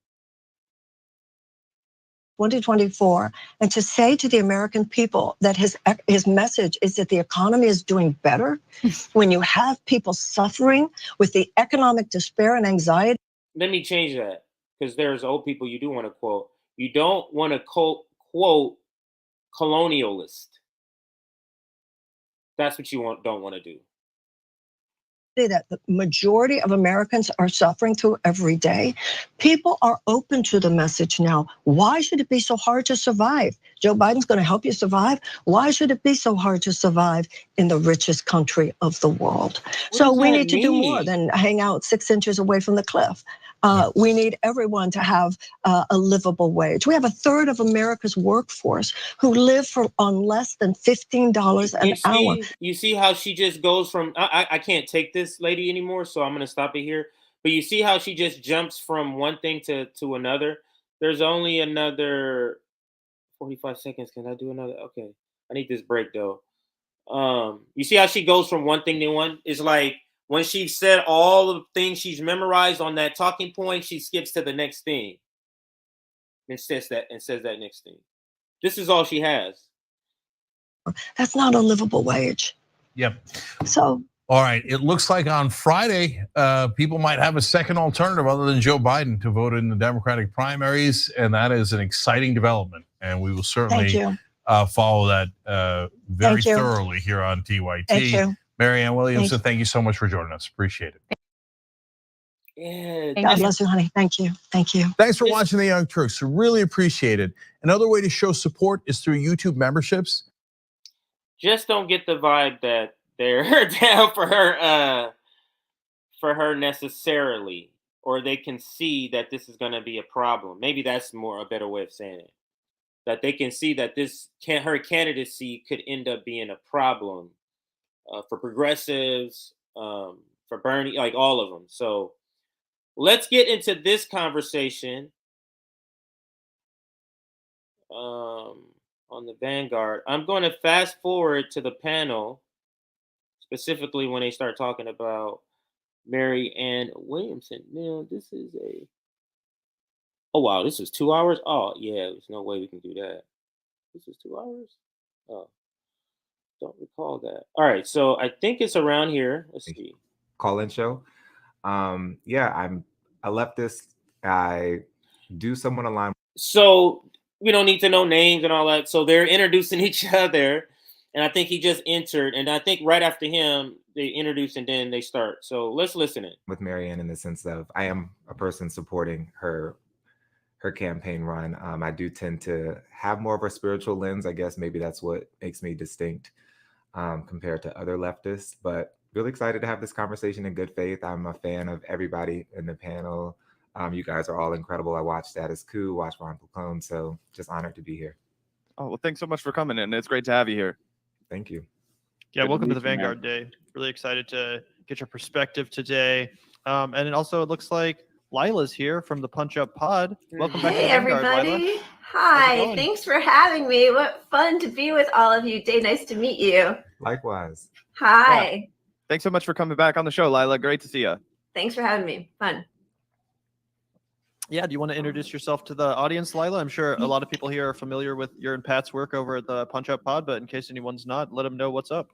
2024, and to say to the American people that his message is that the economy is doing better when you have people suffering with the economic despair and anxiety. Let me change that, because there's old people you do want to quote. You don't want to quote colonialist. That's what you don't want to do. That the majority of Americans are suffering through every day. People are open to the message now. Why should it be so hard to survive? Joe Biden's going to help you survive. Why should it be so hard to survive in the richest country of the world? So we need to do more than hang out 6 inches away from the cliff. We need everyone to have a livable wage. We have a third of America's workforce who live on less than $15 an hour. You see how she just goes from, I can't take this lady anymore, so I'm going to stop it here. But you see how she just jumps from one thing to another? There's only another 45 seconds. Can I do another? Okay. I need this break, though. You see how she goes from one thing to one? It's like, when she said all the things she's memorized on that talking point, she skips to the next thing and says that next thing. This is all she has. That's not a livable wage. Yep. So. All right. It looks like on Friday, people might have a second alternative other than Joe Biden to vote in the Democratic primaries, and that is an exciting development. And we will certainly follow that very thoroughly here on TYT. Thank you. Marianne Williamson, thank you so much for joining us. Appreciate it. Yeah, God bless you, honey. Thank you. Thank you. Thanks for watching The Young Turks. Really appreciate it. Another way to show support is through YouTube memberships. Just don't get the vibe that they're down for her necessarily, or they can see that this is going to be a problem. Maybe that's a better way of saying it. That they can see that her candidacy could end up being a problem. For progressives, for Bernie, like all of them. So let's get into this conversation on the Vanguard. I'm going to fast forward to the panel, specifically when they start talking about Marianne Williamson. Now, this is oh, wow, this is 2 hours? Oh, yeah, there's no way we can do that. This is 2 hours? Oh. Don't recall that. All right, so I think it's around here. Let's see. Call-in show. Yeah, I'm a leftist. I do someone online. So we don't need to know names and all that. So they're introducing each other, and I think he just entered. And I think right after him, they introduce and then they start. So let's listen in. With Marianne in the sense of I am a person supporting her campaign run. I do tend to have more of a spiritual lens. I guess maybe that's what makes me distinct compared to other leftists, but really excited to have this conversation in good faith. I'm a fan of everybody in the panel. You guys are all incredible. I watched Status Coup, watched Ron Falcone, so just honored to be here. Oh, well, thanks so much for coming in. It's great to have you here. Thank you. Yeah, welcome to the Vanguard Day. Really excited to get your perspective today. And also it looks like Lila's here from the Punch Up Pod. Welcome back to the Vanguard, everybody. Lila. Hi, thanks for having me. What fun to be with all of you. Day, nice to meet you. Likewise. Hi. Yeah. Thanks so much for coming back on the show, Lila. Great to see you. Thanks for having me. Fun. Yeah, do you want to introduce yourself to the audience, Lila? I'm sure a lot of people here are familiar with your and Pat's work over at the Punch Up Pod, but in case anyone's not, let them know what's up.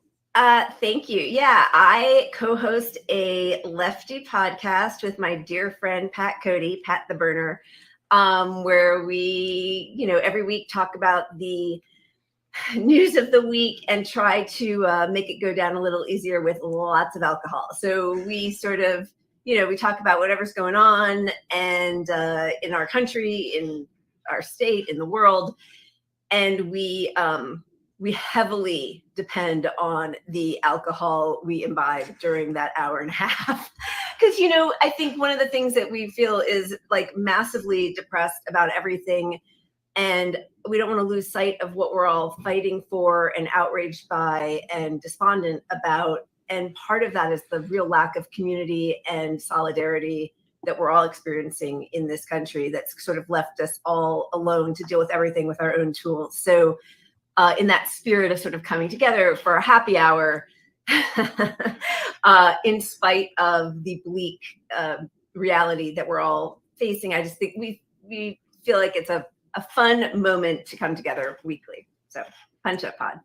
Thank you. Yeah, I co-host a lefty podcast with my dear friend Pat Cody, Pat the Burner. where we, every week talk about the news of the week and try to make it go down a little easier with lots of alcohol. So we sort of, we talk about whatever's going on and in our country, in our state, in the world, and we heavily depend on the alcohol we imbibe during that hour and a half. Because, I think one of the things that we feel is like massively depressed about everything, and we don't want to lose sight of what we're all fighting for and outraged by and despondent about. And part of that is the real lack of community and solidarity that we're all experiencing in this country that's sort of left us all alone to deal with everything with our own tools. So in that spirit of sort of coming together for a happy hour, in spite of the bleak reality that we're all facing, I just think we feel like it's a fun moment to come together weekly. So Punch Up Pod.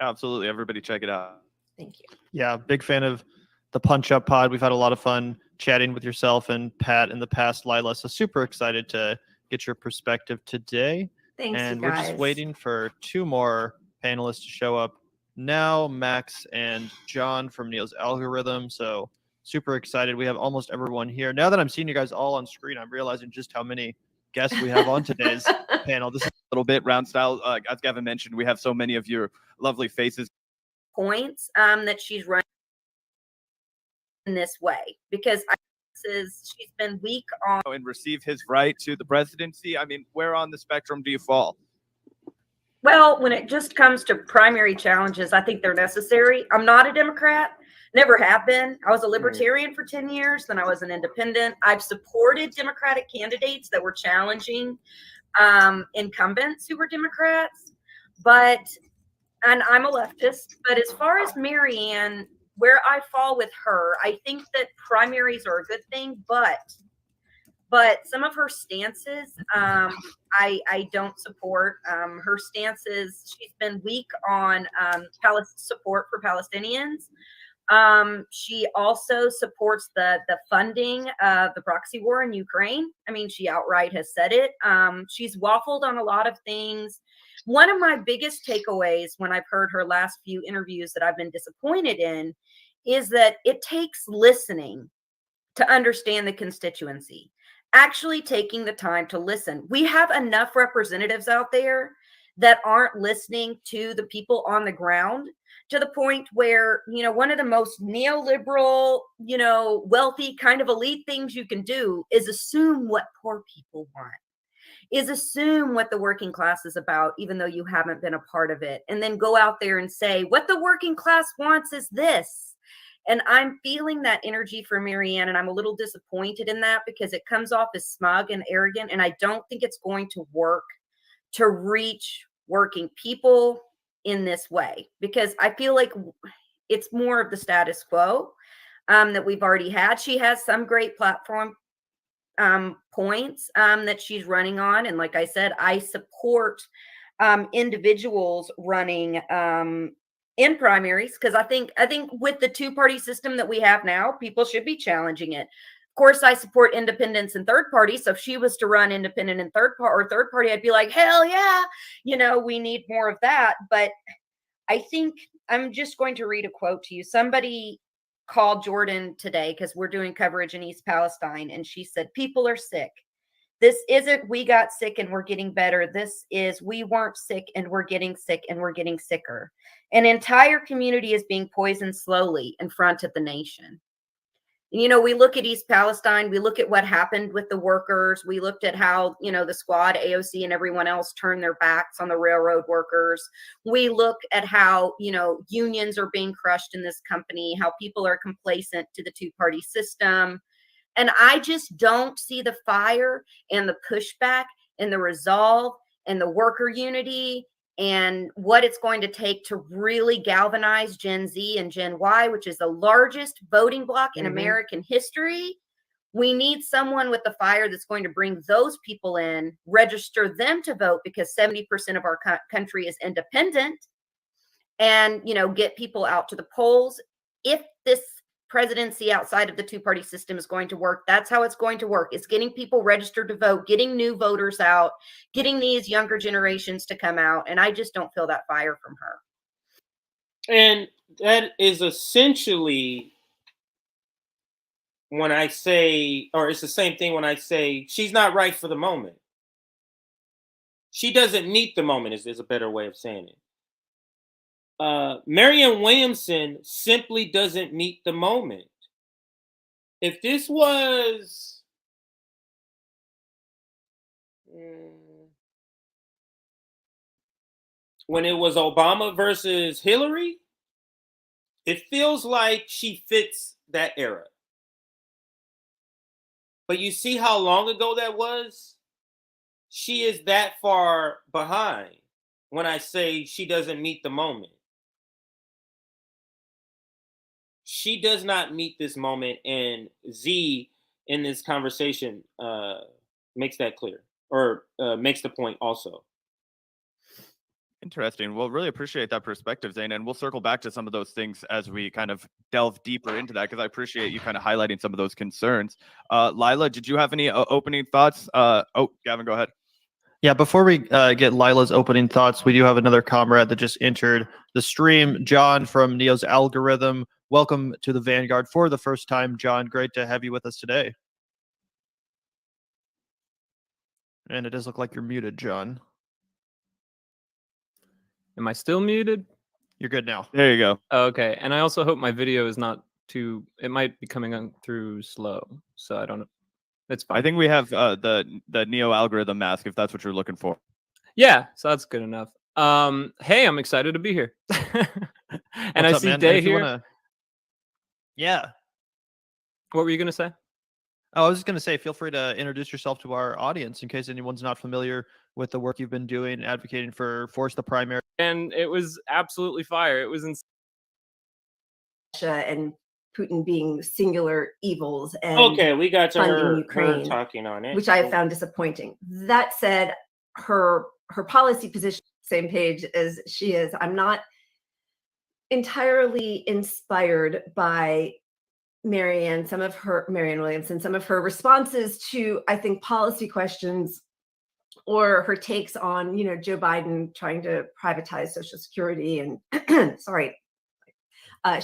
Absolutely. Everybody check it out. Thank you. Yeah, big fan of the Punch Up Pod. We've had a lot of fun chatting with yourself and Pat in the past, Lila. So super excited to get your perspective today. Thanks, and you we're guys. just waiting for 2 more panelists to show up now, Max and John from Neil's Algorithm. So super excited. We have almost everyone here. Now that I'm seeing you guys all on screen, I'm realizing just how many guests we have on today's panel. This is A little bit round style. As Gavin mentioned, we have so many of your lovely faces. Points that she's running in this way, because she's been weak on And receive his right to the presidency. I mean, where on the spectrum do you fall? Well, when it just comes to primary challenges, I think they're necessary. I'm not a Democrat, never have been. I was a libertarian for 10 years, then I was an independent. I've supported Democratic candidates that were challenging incumbents who were Democrats, and I'm a leftist. But as far as Marianne, where I fall with her, I think that primaries are a good thing, but some of her stances, I don't support. Her stances, she's been weak on support for Palestinians. She also supports the funding of the proxy war in Ukraine. I mean, she outright has said it. She's waffled on a lot of things. One of my biggest takeaways when I've heard her last few interviews that I've been disappointed in is that it takes listening to understand the constituency, actually taking the time to listen. We have enough representatives out there that aren't listening to the people on the ground, to the point where, one of the most neoliberal, wealthy kind of elite things you can do is assume what poor people want, is assume what the working class is about, even though you haven't been a part of it, and then go out there and say, what the working class wants is this. And I'm feeling that energy for Marianne, and I'm a little disappointed in that because it comes off as smug and arrogant, and I don't think it's going to work to reach working people in this way, because I feel like it's more of the status quo that we've already had. She has some great platform points that she's running on, and like I said, I support individuals running in primaries, because I think with the 2-party system that we have now, people should be challenging it. Of course, I support independents and third parties. So if she was to run independent and third party, I'd be like, hell yeah, we need more of that. But I think I'm just going to read a quote to you. Somebody called Jordan today because we're doing coverage in East Palestine, and she said, people are sick. This isn't we got sick and we're getting better. This is we weren't sick and we're getting sick and we're getting sicker. An entire community is being poisoned slowly in front of the nation. We look at East Palestine. We look at what happened with the workers. We looked at how, the squad, AOC, and everyone else turned their backs on the railroad workers. We look at how, unions are being crushed in this company, how people are complacent to the 2-party system. And I just don't see the fire and the pushback and the resolve and the worker unity and what it's going to take to really galvanize Gen Z and Gen Y, which is the largest voting bloc in American history. We need someone with the fire that's going to bring those people in, register them to vote, because 70% of our country is independent, and, get people out to the polls. If this presidency outside of the two-party system is going to work. That's how it's going to work. It's getting people registered to vote, getting new voters out, getting these younger generations to come out. And I just don't feel that fire from her. And that is essentially when I say, or it's the same thing when I say she's not right for the moment. She doesn't meet the moment is a better way of saying it. Marianne Williamson simply doesn't meet the moment. If this was when it was Obama versus Hillary, it feels like she fits that era. But you see how long ago that was? She is that far behind when I say she doesn't meet the moment. She does not meet this moment, and Z in this conversation makes that clear, or makes the point also. Interesting. Well, really appreciate that perspective, Zane, and we'll circle back to some of those things as we kind of delve deeper into that, because I appreciate you kind of highlighting some of those concerns. Lila, did you have any opening thoughts? Oh, Gavin, go ahead. Yeah, before we get Lila's opening thoughts, we do have another comrade that just entered the stream. John from Neo's Algorithm. Welcome to the Vanguard for the first time, John. Great to have you with us today. And it does look like you're muted, John. Am I still muted? You're good now. There you go. Oh, okay. And I also hope my video is not too, it might be coming on through slow. So I don't know. It's fine. I think we have the Neo Algorithm mask, if that's what you're looking for. Yeah, so that's good enough. Hey, I'm excited to be here. And I see Day here. Yeah. What were you going to say? Oh, I was just going to say, feel free to introduce yourself to our audience in case anyone's not familiar with the work you've been doing, advocating for Force the Primary. And it was absolutely fire. It was Russia and Putin being singular evils and okay, we got to funding her Ukraine, talking on it, which I have found disappointing. That said, her policy position, same page as she is. I'm not entirely inspired by Marianne Williamson, some of her responses to, I think, policy questions, or her takes on, Joe Biden trying to privatize Social Security and sorry,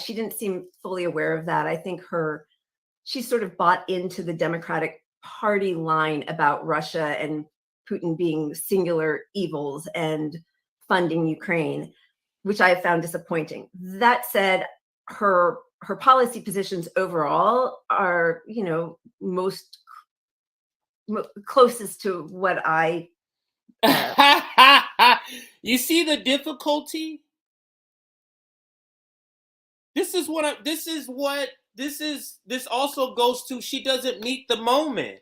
she didn't seem fully aware of that. I think she sort of bought into the Democratic Party line about Russia and Putin being singular evils and funding Ukraine, which I have found disappointing. That said, her policy positions overall are, most closest to what I. You see the difficulty? This also goes to, she doesn't meet the moment.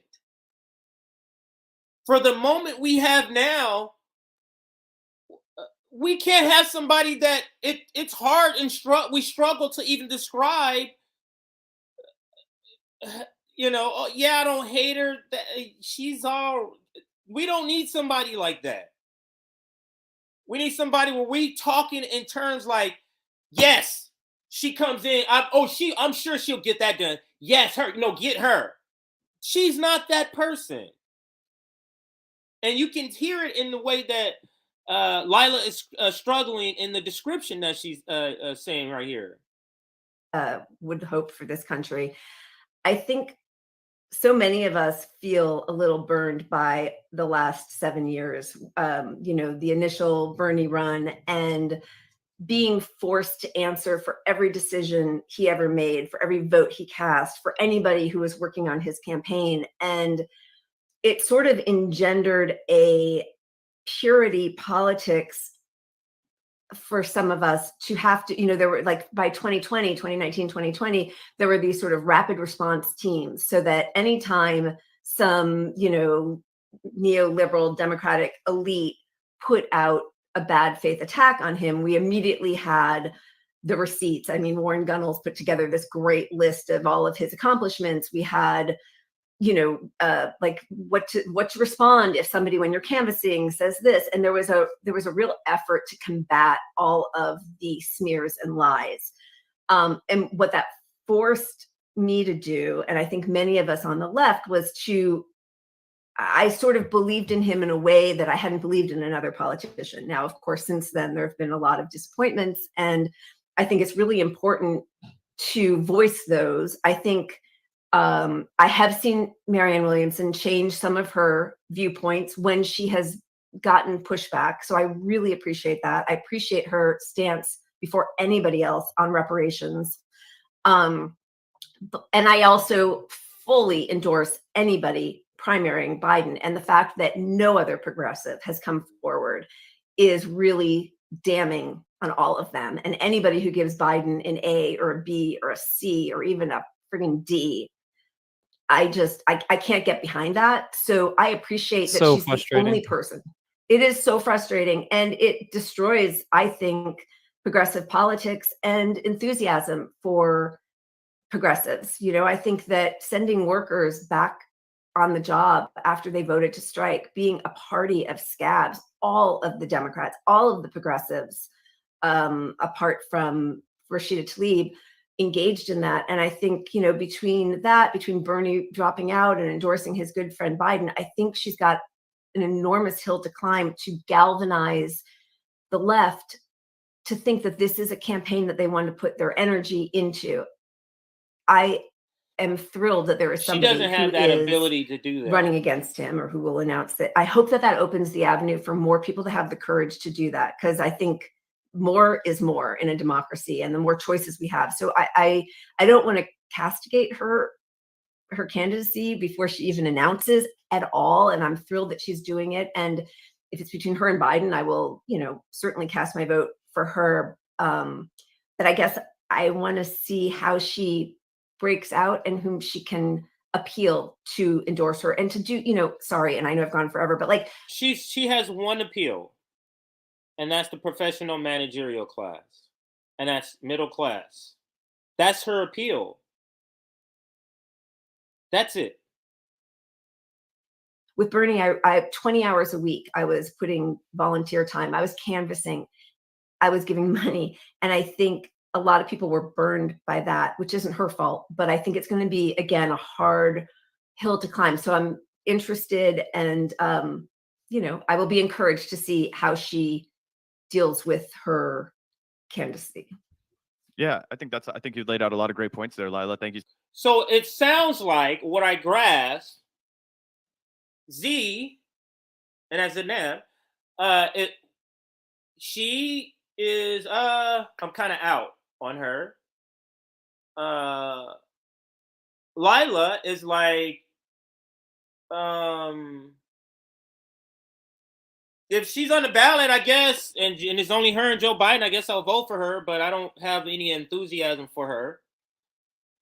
For the moment we have now, we can't have somebody that it's hard and we struggle to even describe. Oh, yeah, I don't hate her. We don't need somebody like that. We need somebody where we talking in terms like, yes, she comes in. I'm sure she'll get that done. Yes, get her. She's not that person. And you can hear it in the way that Lila is struggling in the description that she's saying right here. Would hope for this country. I think so many of us feel a little burned by the last 7 years. The initial Bernie run and being forced to answer for every decision he ever made, for every vote he cast, for anybody who was working on his campaign. And it sort of engendered a purity politics for some of us to have to, there were like by 2019, 2020, there were these sort of rapid response teams so that anytime some, neoliberal Democratic elite put out a bad faith attack on him, we immediately had the receipts. I mean, Warren Gunnels put together this great list of all of his accomplishments. We had, like what to respond if somebody, when you're canvassing, says this. And there was a real effort to combat all of the smears and lies. And what that forced me to do, and I think many of us on the left, was I sort of believed in him in a way that I hadn't believed in another politician. Now, of course, since then, there have been a lot of disappointments, and I think it's really important to voice those. I think I have seen Marianne Williamson change some of her viewpoints when she has gotten pushback. So I really appreciate that. I appreciate her stance before anybody else on reparations. And I also fully endorse anybody primarying Biden. And the fact that no other progressive has come forward is really damning on all of them. And anybody who gives Biden an A or a B or a C or even a friggin' D, I can't get behind that. So I appreciate that So she's the frustrating. only person. It is so frustrating, and it destroys, I think, progressive politics and enthusiasm for progressives. You know, I think that sending workers back on the job after they voted to strike, being a party of scabs, all of the Democrats, all of the progressives, apart from Rashida Tlaib, engaged in that. And I think, you know, between Bernie dropping out and endorsing his good friend Biden, I think she's got an enormous hill to climb to galvanize the left to think that this is a campaign that they want to put their energy into. I am thrilled that there is She somebody doesn't have who that is ability to do that. running against him or who will announce it. I hope that that opens the avenue for more people to have the courage to do that, because I think more is more in a democracy, and the more choices we have. So I don't want to castigate her candidacy before she even announces at all. And I'm thrilled that she's doing it. And if it's between her and Biden, I will, you know, certainly cast my vote for her. But I guess I want to see how she breaks out and whom she can appeal to endorse her and to do, you know, sorry, and I know I've gone forever, but like she has one appeal, and that's the professional managerial class, and that's middle class. That's her appeal. That's it. with Bernie, I 20 hours a week, I was putting volunteer time, I was canvassing, I was giving money. And I think a lot of people were burned by that, which isn't her fault, but I think it's going to be, again, a hard hill to climb. So I'm interested, and, you know, I will be encouraged to see how she deals with her candidacy. Yeah, I think you laid out a lot of great points there, Lila. Thank you. So it sounds like what I grasp, Z, and as a name, she is, I'm kind of out on her. Lila is like, if she's on the ballot, I guess, and it's only her and Joe Biden, I guess I'll vote for her, but I don't have any enthusiasm for her.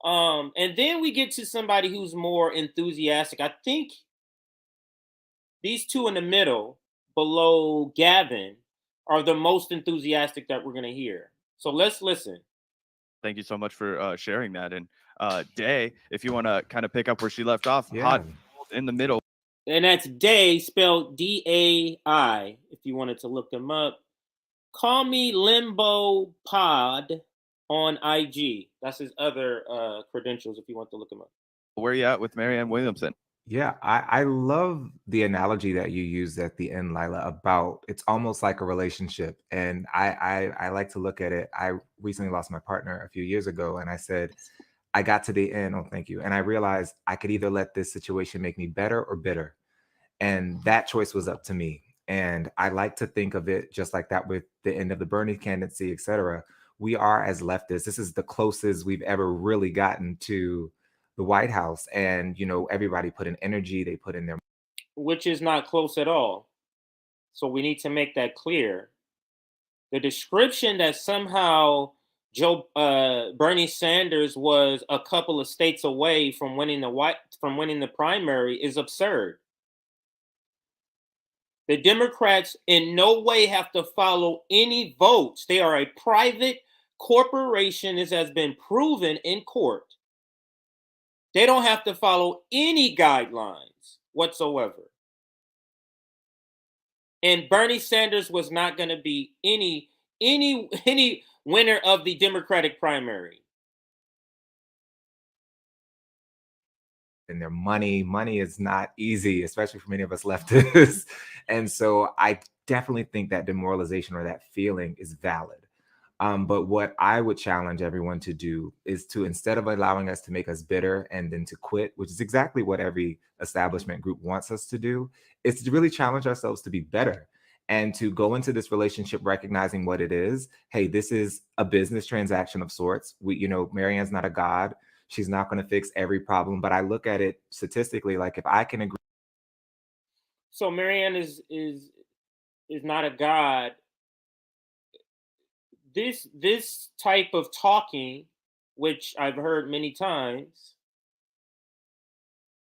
And then we get to somebody who's more enthusiastic. I think these two in the middle, below Gavin, are the most enthusiastic that we're going to hear. So let's listen. Thank you so much for sharing that. And Day, if you want to kind of pick up where she left off, Yeah. hot in the middle. And that's Day, spelled D-A-I, if you wanted to look them up. Call me Limbo Pod on IG. That's his other credentials if you want to look him up. Where are you at with Marianne Williamson? Yeah, I love the analogy that you used at the end, Lila, about it's almost like a relationship. And I like to look at it. I recently lost my partner a few years ago, and I said, I got to the end. Oh, thank you. And I realized I could either let this situation make me better or bitter. And that choice was up to me. And I like to think of it just like that with the end of the Bernie candidacy, et cetera. We are, as leftists, this is the closest we've ever really gotten to the White House. And, you know, everybody put in energy, they put in their... Which is not close at all. So we need to make that clear. The description that somehow Bernie Sanders was a couple of states away from winning the primary is absurd. The Democrats in no way have to follow any votes. They are a private corporation. This has been proven in court. They don't have to follow any guidelines whatsoever. And Bernie Sanders was not going to be any winner of the Democratic primary. and their money. Money is not easy, especially for many of us leftists. And so I definitely think that demoralization or that feeling is valid. But what I would challenge everyone to do is to, instead of allowing us to make us bitter and then to quit, which is exactly what every establishment group wants us to do, is to really challenge ourselves to be better and to go into this relationship recognizing what it is. Hey, this is a business transaction of sorts. Marianne's not a god. She's not going to fix every problem, but I look at it statistically, like if I can agree. So Marianne is not a god. This type of talking, which I've heard many times,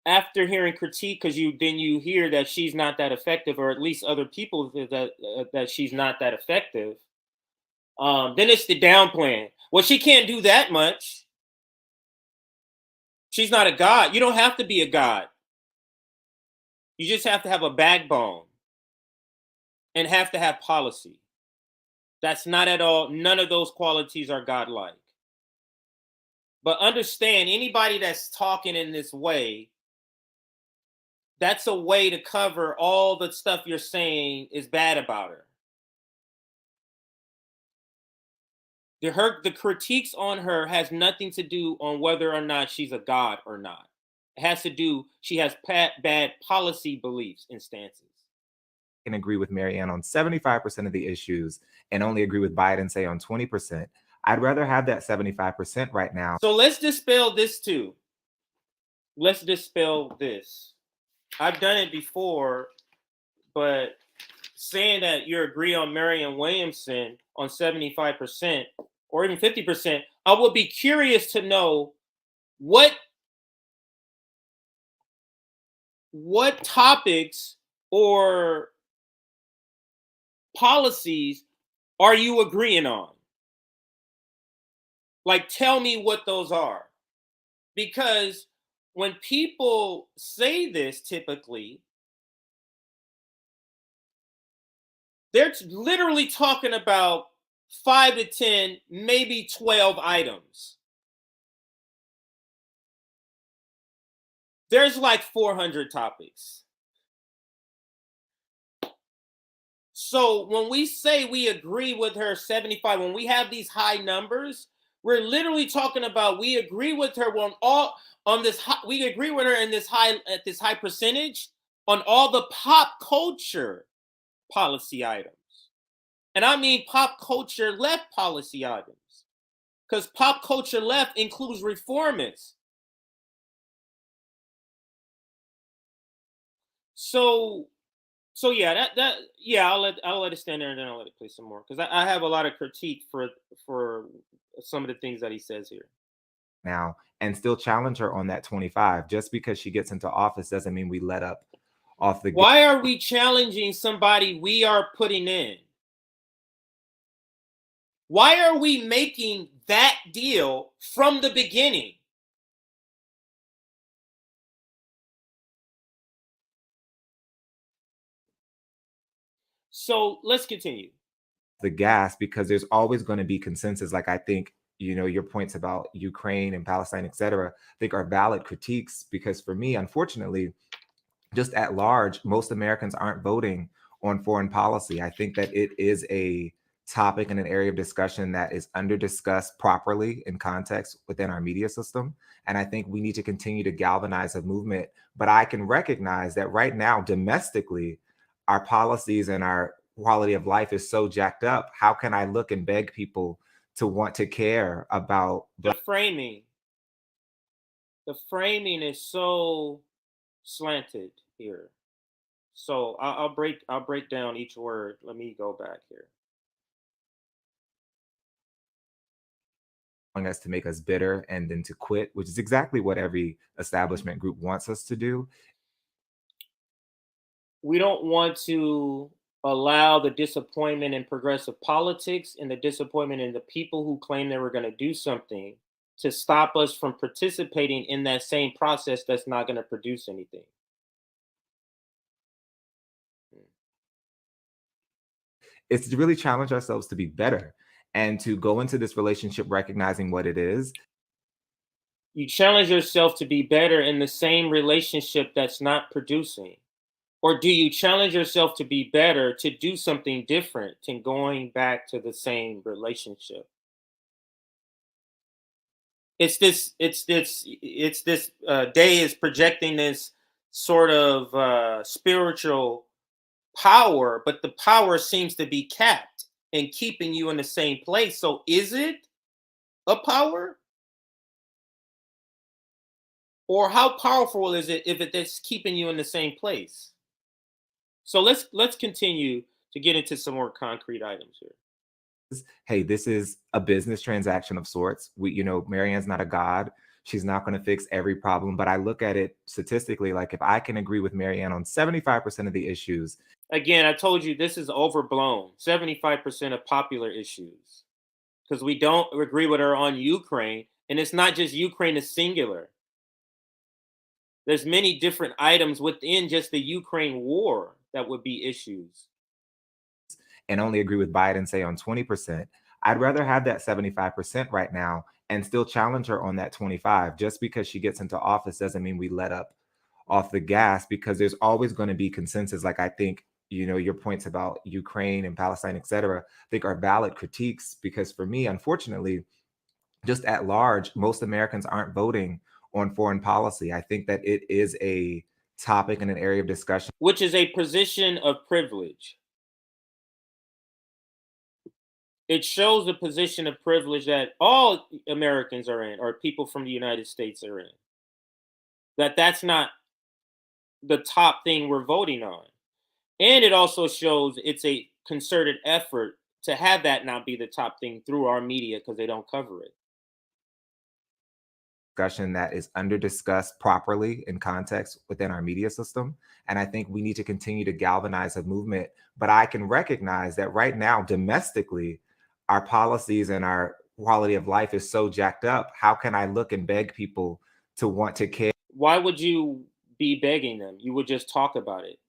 after hearing critique, because you hear that she's not that effective, or at least other people that she's not that effective. Then it's the downplaying. Well, she can't do that much. She's not a god. You don't have to be a god. You just have to have a backbone and have to have policy. That's not at all. None of those qualities are godlike. But understand, anybody that's talking in this way, that's a way to cover all the stuff you're saying is bad about her. The critiques on her has nothing to do on whether or not she's a god or not. It has to do, she has bad policy beliefs and stances. Can agree with Marianne on 75% of the issues and only agree with Biden, say, on 20%. I'd rather have that 75% right now. So let's dispel this too. Let's dispel this. I've done it before, but saying that you agree on Marianne Williamson on 75% or even 50%, I would be curious to know what topics or policies are you agreeing on? Like, tell me what those are. Because when people say this, typically, they're literally talking about 5 to 10, maybe 12 items. There's like 400 topics. So when we say we agree with her 75, when we have these high numbers, we're literally talking about we agree with her we agree with her in this high percentage on all the pop culture policy items. And I mean pop culture left policy items, because pop culture left includes reformists. So yeah, I'll let it stand there and then I'll let it play some more, because I have a lot of critique for some of the things that he says here. Now, and still challenge her on that 25. Just because she gets into office doesn't mean we let up off the. Why are we challenging somebody we are putting in? Why are we making that deal from the beginning? So let's continue. The gas, because there's always going to be consensus. Like, I think, your points about Ukraine and Palestine, et cetera, I think are valid critiques, because for me, unfortunately, just at large, most Americans aren't voting on foreign policy. I think that it is a topic and an area of discussion that is under discussed properly in context within our media system. And I think we need to continue to galvanize a movement. But I can recognize that right now, domestically, our policies and our quality of life is so jacked up. How can I look and beg people to want to care about the framing? The framing is so slanted here. So I'll break down each word. Let me go back here. Us to make us bitter and then to quit, which is exactly what every establishment group wants us to do. We don't want to allow the disappointment in progressive politics and the disappointment in the people who claim they were going to do something to stop us from participating in that same process that's not going to produce anything. It's to really challenge ourselves to be better and to go into this relationship recognizing what it is. You challenge yourself to be better in the same relationship that's not producing? Or do you challenge yourself to be better, to do something different than going back to the same relationship? This day is projecting this sort of spiritual power, but the power seems to be capped and keeping you in the same place. So is it a power? Or how powerful is it if it's keeping you in the same place? So let's continue to get into some more concrete items here. Hey, this is a business transaction of sorts. Marianne's not a god. She's not going to fix every problem, but I look at it statistically, like if I can agree with Marianne on 75% of the issues. Again, I told you this is overblown. 75% of popular issues, because we don't agree with her on Ukraine, and it's not just Ukraine is singular. There's many different items within just the Ukraine war that would be issues. And only agree with Biden, say, on 20%. I'd rather have that 75% right now and still challenge her on that 25. Just because she gets into office doesn't mean we let up off the gas, because there's always going to be consensus. Like, I think, your points about Ukraine and Palestine, et cetera, I think are valid critiques, because for me, unfortunately, just at large, most Americans aren't voting on foreign policy. I think that it is a topic and an area of discussion, which is a position of privilege. It shows a position of privilege that all Americans are in, or people from the United States are in. That's not the top thing we're voting on. And it also shows it's a concerted effort to have that not be the top thing through our media, because they don't cover it. Discussion that is under discussed properly in context within our media system. And I think we need to continue to galvanize a movement. But I can recognize that right now, domestically, our policies and our quality of life is so jacked up. How can I look and beg people to want to care? Why would you be begging them? You would just talk about it.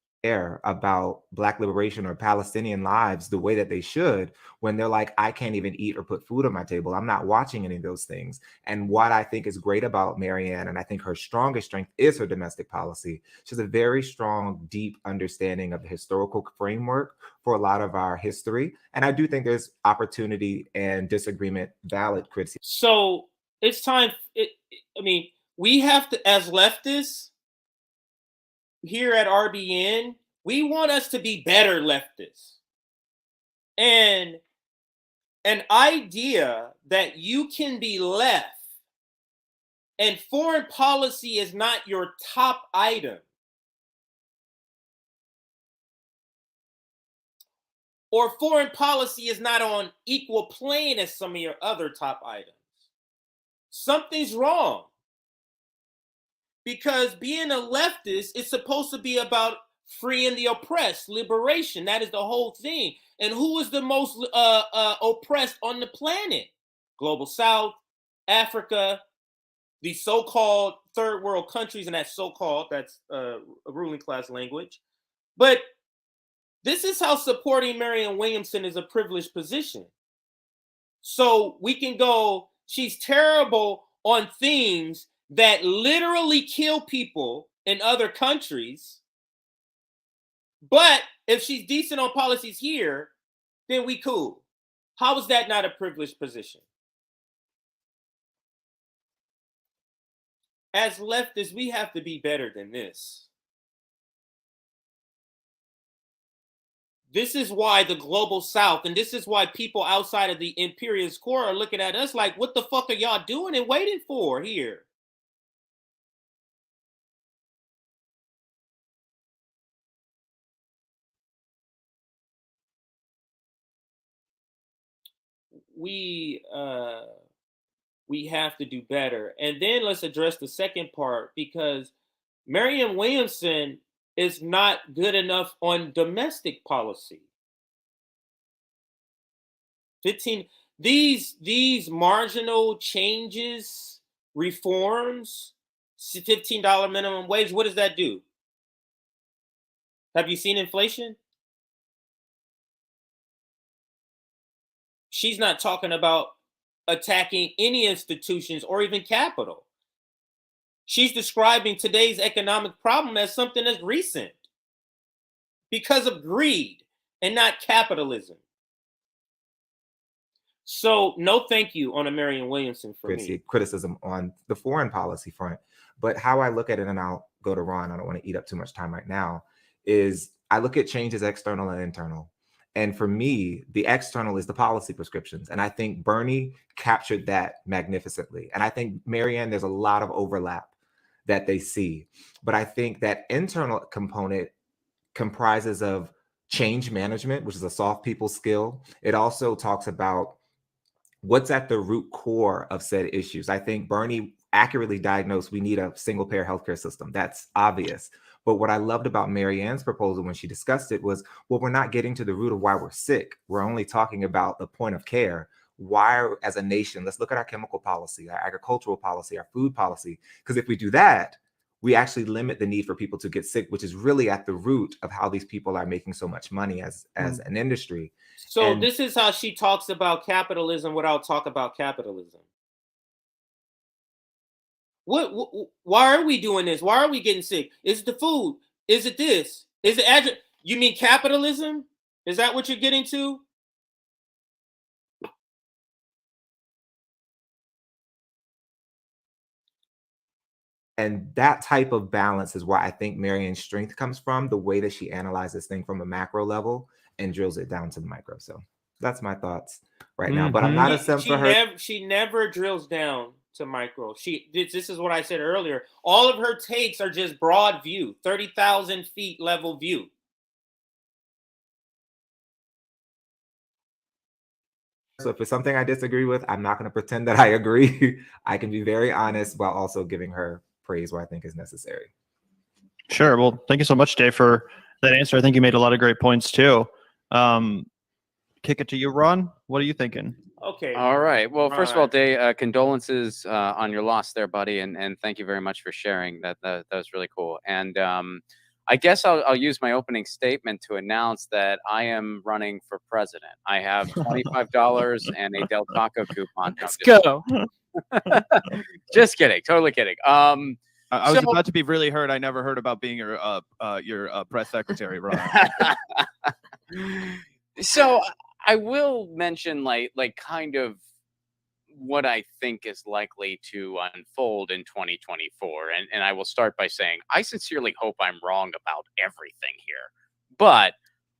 About Black liberation or Palestinian lives the way that they should, when they're like, I can't even eat or put food on my table. I'm not watching any of those things. And what I think is great about Marianne, and I think her strongest strength, is her domestic policy. She has a very strong, deep understanding of the historical framework for a lot of our history. And I do think there's opportunity and disagreement, valid criticism. So it's time. We have to, as leftists, here at RBN, we want us to be better leftists. And an idea that you can be left and foreign policy is not your top item, or foreign policy is not on equal plane as some of your other top items, something's wrong. Because being a leftist is supposed to be about freeing the oppressed, liberation. That is the whole thing. And who is the most oppressed on the planet? Global South, Africa, the so-called third world countries, and that's a ruling class language. But this is how supporting Marianne Williamson is a privileged position. So we can go, she's terrible on things that literally kill people in other countries. But if she's decent on policies here, then we cool. How is that not a privileged position? As leftists, we have to be better than this. This is why the global South, and this is why people outside of the imperialist core are looking at us like, what the fuck are y'all doing and waiting for here? We have to do better. And then let's address the second part, because Marianne Williamson is not good enough on domestic policy. These marginal changes, reforms, $15 minimum wage, what does that do? Have you seen inflation? She's not talking about attacking any institutions or even capital. She's describing today's economic problem as something that's recent because of greed and not capitalism. So no thank you on a Marianne Williamson for me. Criticism on the foreign policy front. But how I look at it, and I'll go to Ron, I don't want to eat up too much time right now, is I look at change as external and internal. And for me, the external is the policy prescriptions. And I think Bernie captured that magnificently. And I think, Marianne, there's a lot of overlap that they see. But I think that internal component comprises of change management, which is a soft people skill. It also talks about what's at the root core of said issues. I think Bernie accurately diagnosed we need a single payer healthcare system. That's obvious. But what I loved about Marianne's proposal when she discussed it was, well, we're not getting to the root of why we're sick. We're only talking about the point of care. Why, as a nation, let's look at our chemical policy, our agricultural policy, our food policy. Because if we do that, we actually limit the need for people to get sick, which is really at the root of how these people are making so much money as an industry. So this is how she talks about capitalism without talk about capitalism. Why are we doing this? Why are we getting sick? Is it the food? Is it this? Is it you mean capitalism? Is that what you're getting to? And that type of balance is where I think Marianne's strength comes from, the way that she analyzes things from a macro level and drills it down to the micro. So that's my thoughts right now. But I'm not a simp for her. She never drills down to micro. This is what I said earlier. All of her takes are just broad view, 30,000 feet level view. So if it's something I disagree with, I'm not going to pretend that I agree. I can be very honest while also giving her praise where I think is necessary. Sure. Well, thank you so much, Dave, for that answer. I think you made a lot of great points too. Kick it to you, Ron. What are you thinking? Okay. All right. Well, first of all, Dave, condolences on your loss there, buddy, and thank you very much for sharing. That was really cool. And I guess I'll use my opening statement to announce that I am running for president. I have $25 and a Del Taco coupon. Let's go. Just kidding. Totally kidding. I was about to be really hurt. I never heard about being your press secretary, Ron. So I will mention like kind of what I think is likely to unfold in 2024. And I will start by saying, I sincerely hope I'm wrong about everything here. But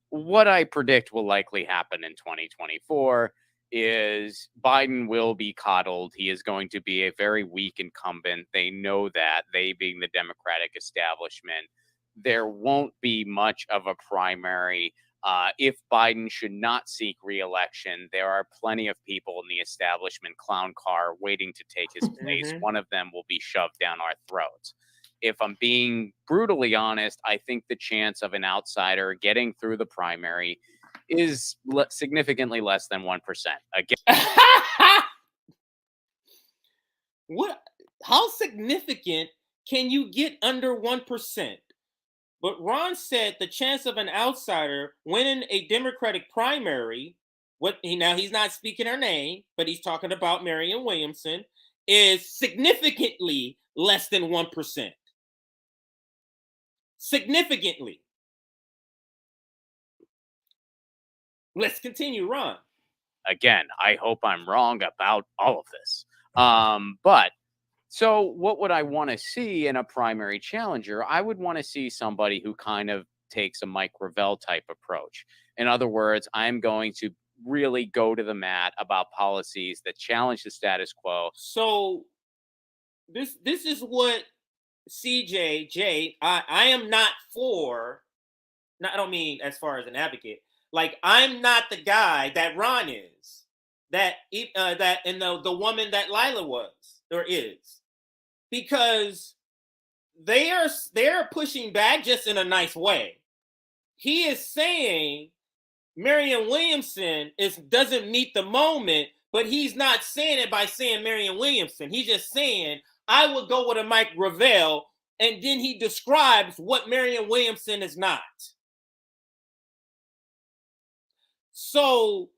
what I predict will likely happen in 2024 is Biden will be coddled. He is going to be a very weak incumbent. They know that, they being the Democratic establishment. There won't be much of a primary. If Biden should not seek re-election, there are plenty of people in the establishment clown car waiting to take his place. One of them will be shoved down our throats. If I'm being brutally honest, I think the chance of an outsider getting through the primary is significantly less than 1%. Again, what? How significant can you get under 1%? But Ron said the chance of an outsider winning a Democratic primary, now he's not speaking her name, but he's talking about Marianne Williamson, is significantly less than 1%. Significantly. Let's continue, Ron. Again, I hope I'm wrong about all of this. But so what would I want to see in a primary challenger? I would want to see somebody who kind of takes a Mike Gravel type approach. In other words, I'm going to really go to the mat about policies that challenge the status quo. So this is what CJ, I am not for, I don't mean as far as an advocate, like I'm not the guy that Ron is, that and the woman that Lila was or is. Because they're pushing back just in a nice way. He is saying Marianne Williamson doesn't meet the moment, but he's not saying it by saying Marianne Williamson. He's just saying, I would go with a Mike Gravel, and then he describes what Marianne Williamson is not. So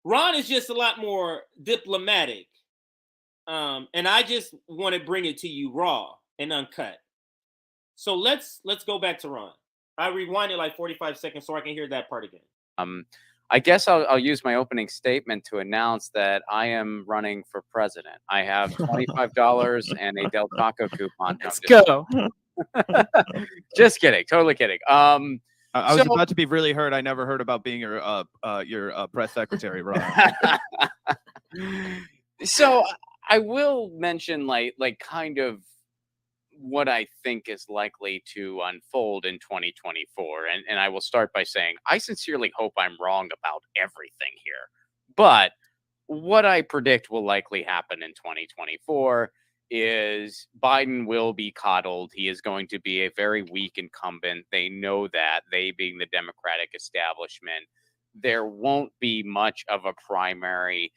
Ron is just a lot more diplomatic. And I just want to bring it to you raw and uncut. So let's go back to Ron. I rewind it like 45 seconds so I can hear that part again. I guess I'll use my opening statement to announce that I am running for president. I have $25 and a Del Taco coupon. Let's go. Just kidding. Totally kidding. I was about to be really hurt. I never heard about being your press secretary, Ron. So I will mention like kind of what I think is likely to unfold in 2024. And I will start by saying I sincerely hope I'm wrong about everything here. But what I predict will likely happen in 2024 is Biden will be coddled. He is going to be a very weak incumbent. They know that, they being the Democratic establishment. There won't be much of a primary.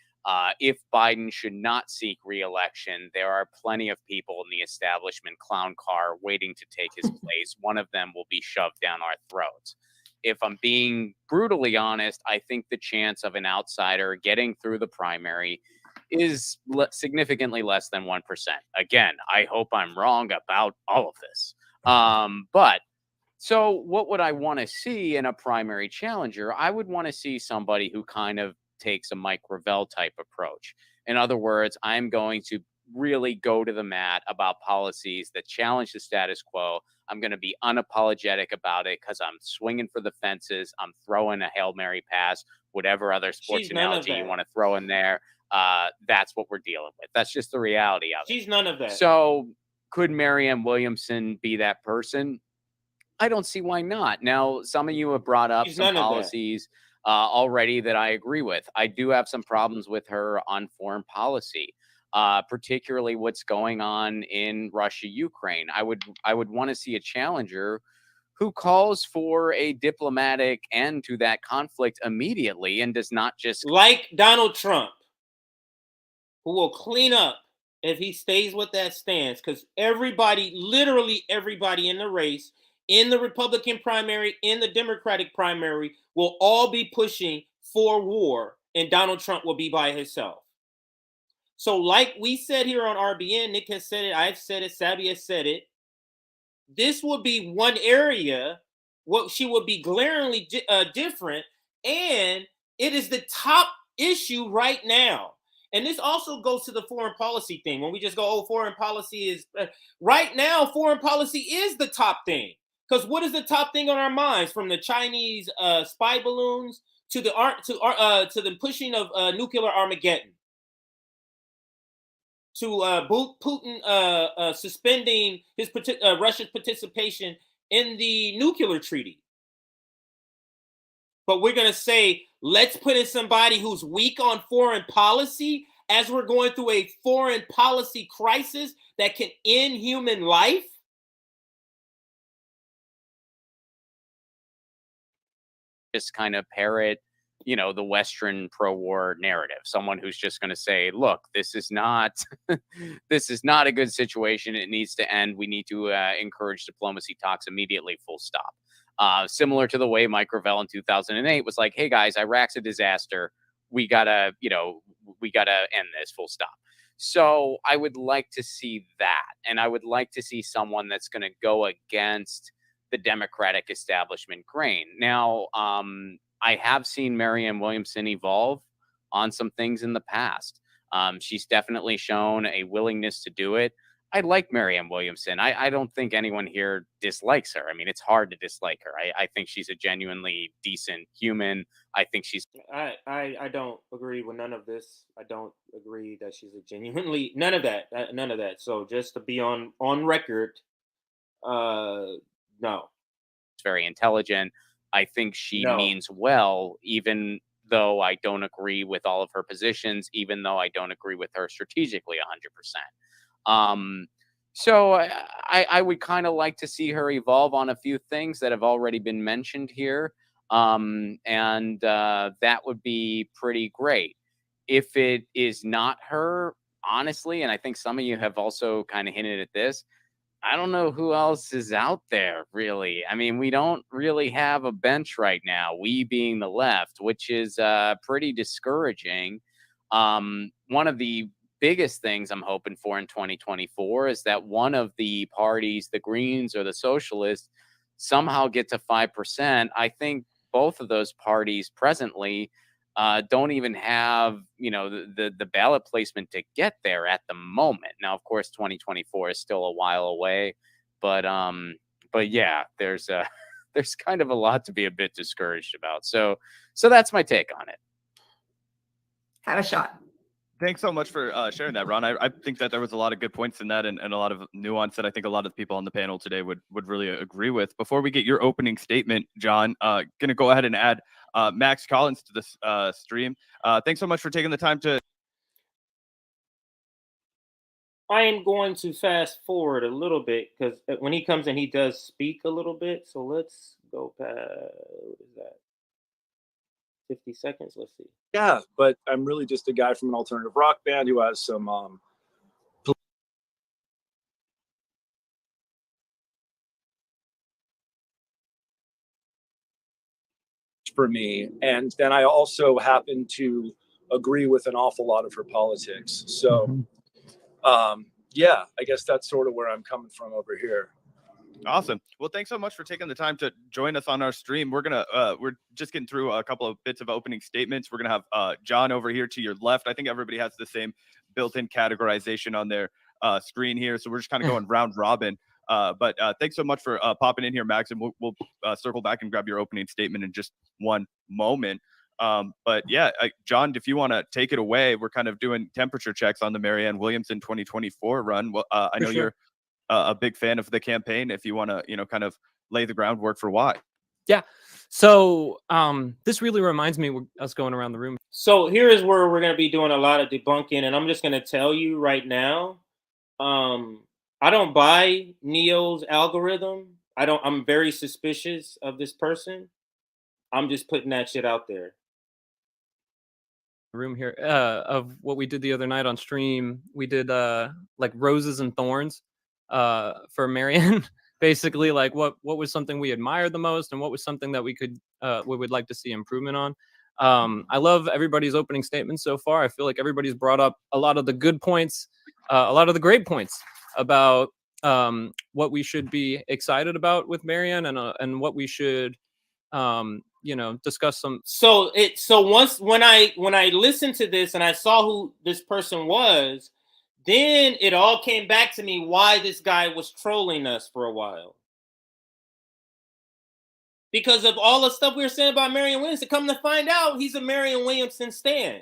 If Biden should not seek re-election, there are plenty of people in the establishment clown car waiting to take his place. One of them will be shoved down our throats. If I'm being brutally honest, I think the chance of an outsider getting through the primary is significantly less than 1%. Again, I hope I'm wrong about all of this. But so what would I want to see in a primary challenger? I would want to see somebody who kind of takes a Mike Gravel type approach. In other words, I'm going to really go to the mat about policies that challenge the status quo. I'm going to be unapologetic about it because I'm swinging for the fences. I'm throwing a Hail Mary pass, whatever other sports analogy you want to throw in there. That's what we're dealing with. That's just the reality of it. She's none of that. So could Marianne Williamson be that person? I don't see why not. Now, some of you have brought up some policies already that I agree with. I do have some problems with her on foreign policy, particularly what's going on in Russia, Ukraine. I would want to see a challenger who calls for a diplomatic end to that conflict immediately and does not just like Donald Trump, who will clean up if he stays with that stance, because everybody, literally everybody in the race, in the Republican primary, in the Democratic primary, will all be pushing for war, and Donald Trump will be by himself. So like we said here on RBN, Nick has said it, I've said it, Sabby has said it, this will be one area what she will be glaringly different, and it is the top issue right now. And this also goes to the foreign policy thing. When we just go, oh, foreign policy is right now, foreign policy is the top thing. Because what is the top thing on our minds, from the Chinese spy balloons to the pushing of nuclear Armageddon, to Putin suspending his Russia's participation in the nuclear treaty. But we're going to say, let's put in somebody who's weak on foreign policy as we're going through a foreign policy crisis that can end human life. Just kind of parrot, the Western pro-war narrative. Someone who's just going to say, look, this is not a good situation. It needs to end. We need to encourage diplomacy talks immediately, full stop. Similar to the way Mike Gravel in 2008 was like, hey guys, Iraq's a disaster. We gotta end this, full stop. So I would like to see that. And I would like to see someone that's going to go against the Democratic establishment grain. Now, I have seen Marianne Williamson evolve on some things in the past. She's definitely shown a willingness to do it. I like Marianne Williamson. I don't think anyone here dislikes her. I mean, it's hard to dislike her. I think she's a genuinely decent human. I think she's... I don't agree with none of this. I don't agree that she's a genuinely... None of that. None of that. So just to be on record, no. It's very intelligent. I think she means well, even though I don't agree with all of her positions, even though I don't agree with her strategically 100%. So I would kind of like to see her evolve on a few things that have already been mentioned here. And that would be pretty great. If it is not her, honestly, and I think some of you have also kind of hinted at this, I don't know who else is out there, really. I mean, we don't really have a bench right now, we being the left, which is pretty discouraging. One of the biggest things I'm hoping for in 2024 is that one of the parties, the Greens or the Socialists, somehow get to 5%. I think both of those parties presently don't even have, the ballot placement to get there at the moment. Now, of course, 2024 is still a while away, but yeah, there's there's kind of a lot to be a bit discouraged about. So that's my take on it. Have a shot. Thanks so much for sharing that, Ron. I think that there was a lot of good points in that and a lot of nuance that I think a lot of the people on the panel today would really agree with. Before we get your opening statement, John, going to go ahead and add Max Collins to this stream. Thanks so much for taking the time to. I am going to fast forward a little bit because when he comes in, he does speak a little bit. So let's go past, what is that? 50 seconds. Let's see. Yeah, but I'm really just a guy from an alternative rock band who has some for me, and then I also happen to agree with an awful lot of her politics. So yeah, I guess that's sort of where I'm coming from over here. Awesome. Well, thanks so much for taking the time to join us on our stream. We're just getting through a couple of bits of opening statements. We're gonna have John over here to your left. I think everybody has the same built-in categorization on their screen here, so we're just kind of going round robin. But thanks so much for popping in here, Max, and we'll circle back and grab your opening statement in just one moment. But yeah, John, if you want to take it away, we're kind of doing temperature checks on the Marianne Williamson 2024 run. Well, I know you're a big fan of the campaign. If you want to, kind of lay the groundwork for why. Yeah. So this really reminds me of us going around the room. So here is where we're going to be doing a lot of debunking, and I'm just going to tell you right now, I don't buy Neo's algorithm. I'm very suspicious of this person. I'm just putting that shit out there. Room here of what we did the other night on stream. We did like roses and thorns for Marianne. Basically, like what was something we admired the most and what was something that we would like to see improvement on. I love everybody's opening statements so far. I feel like everybody's brought up a lot of the good points, a lot of the great points about what we should be excited about with Marianne and what we should discuss some. So once when I listened to this and I saw who this person was, then it all came back to me why this guy was trolling us for a while. Because of all the stuff we were saying about Marianne Williamson, come to find out he's a Marianne Williamson stan.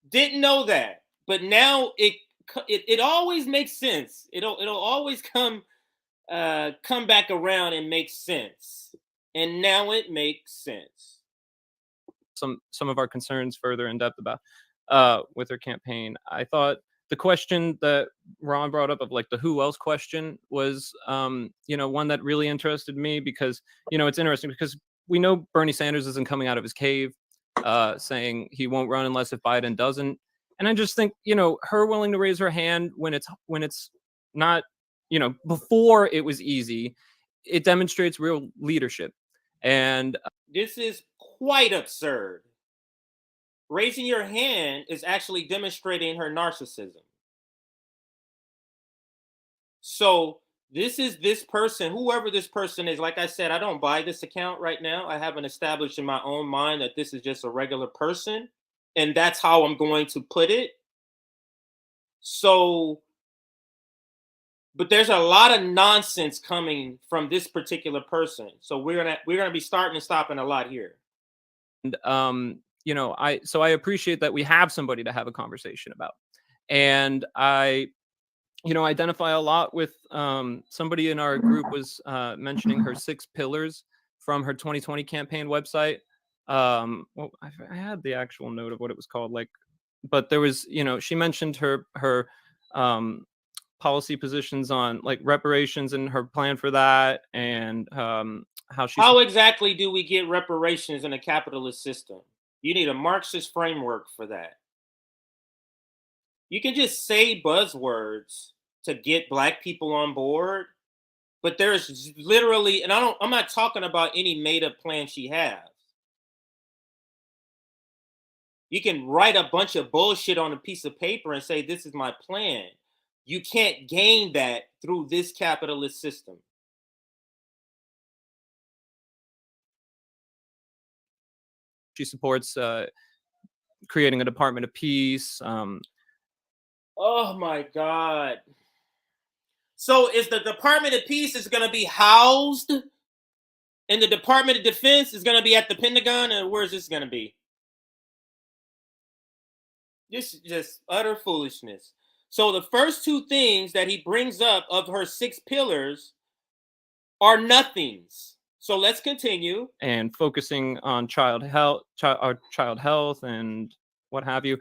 Didn't know that, but now it always makes sense. It'll always come back around and make sense. And now it makes sense. Some of our concerns further in depth about with her campaign. I thought the question that Ron brought up of like the who else question was one that really interested me because it's interesting because we know Bernie Sanders isn't coming out of his cave saying he won't run unless if Biden doesn't. And I just think, her willing to raise her hand when it's not, before it was easy, it demonstrates real leadership. And this is quite absurd. Raising your hand is actually demonstrating her narcissism. So this is this person, whoever this person is. Like I said, I don't buy this account right now. I haven't established in my own mind that this is just a regular person. And that's how I'm going to put it. So, but there's a lot of nonsense coming from this particular person. So we're gonna be starting and stopping a lot here. And I appreciate that we have somebody to have a conversation about. And I identify a lot with somebody in our group was mentioning her 6 pillars from her 2020 campaign website. Well, I had the actual note of what it was called, but there was, she mentioned her policy positions on like reparations and her plan for that, and how exactly do we get reparations in a capitalist system? You need a Marxist framework for that. You can just say buzzwords to get Black people on board, but there's literally, and I'm not talking about any made up plan she has. You can write a bunch of bullshit on a piece of paper and say, this is my plan. You can't gain that through this capitalist system. She supports creating a Department of Peace. Oh my God. So is the Department of Peace is going to be housed in the Department of Defense? Is going to be at the Pentagon? And where is this going to be? This is just utter foolishness. So the first two things that he brings up of her 6 pillars are nothings. So let's continue. And focusing on child health and what have you.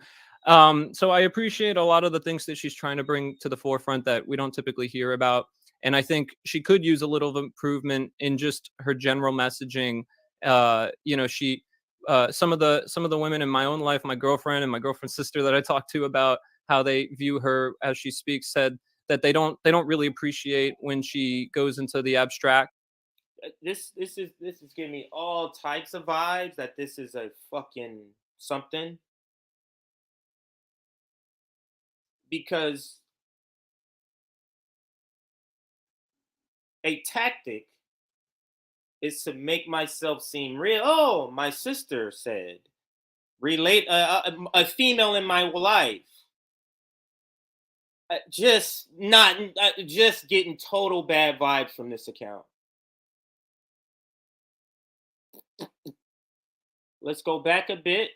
So I appreciate a lot of the things that she's trying to bring to the forefront that we don't typically hear about. And I think she could use a little of improvement in just her general messaging. Some of the women in my own life, my girlfriend and my girlfriend's sister that I talked to about how they view her as she speaks, said that they don't really appreciate when she goes into the abstract. This is giving me all types of vibes that this is a fucking something. Because a tactic is to make myself seem real. Oh, my sister said, relate a female in my life. Just getting total bad vibes from this account. Let's go back a bit.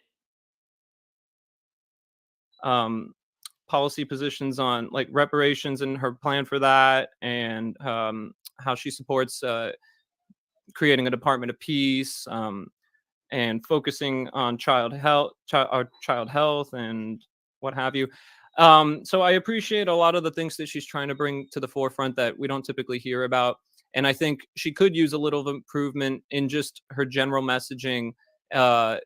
Policy positions on like reparations and her plan for that, and how she supports creating a Department of Peace, and focusing on child health and what have you. So I appreciate a lot of the things that she's trying to bring to the forefront that we don't typically hear about. And I think she could use a little of improvement in just her general messaging. Some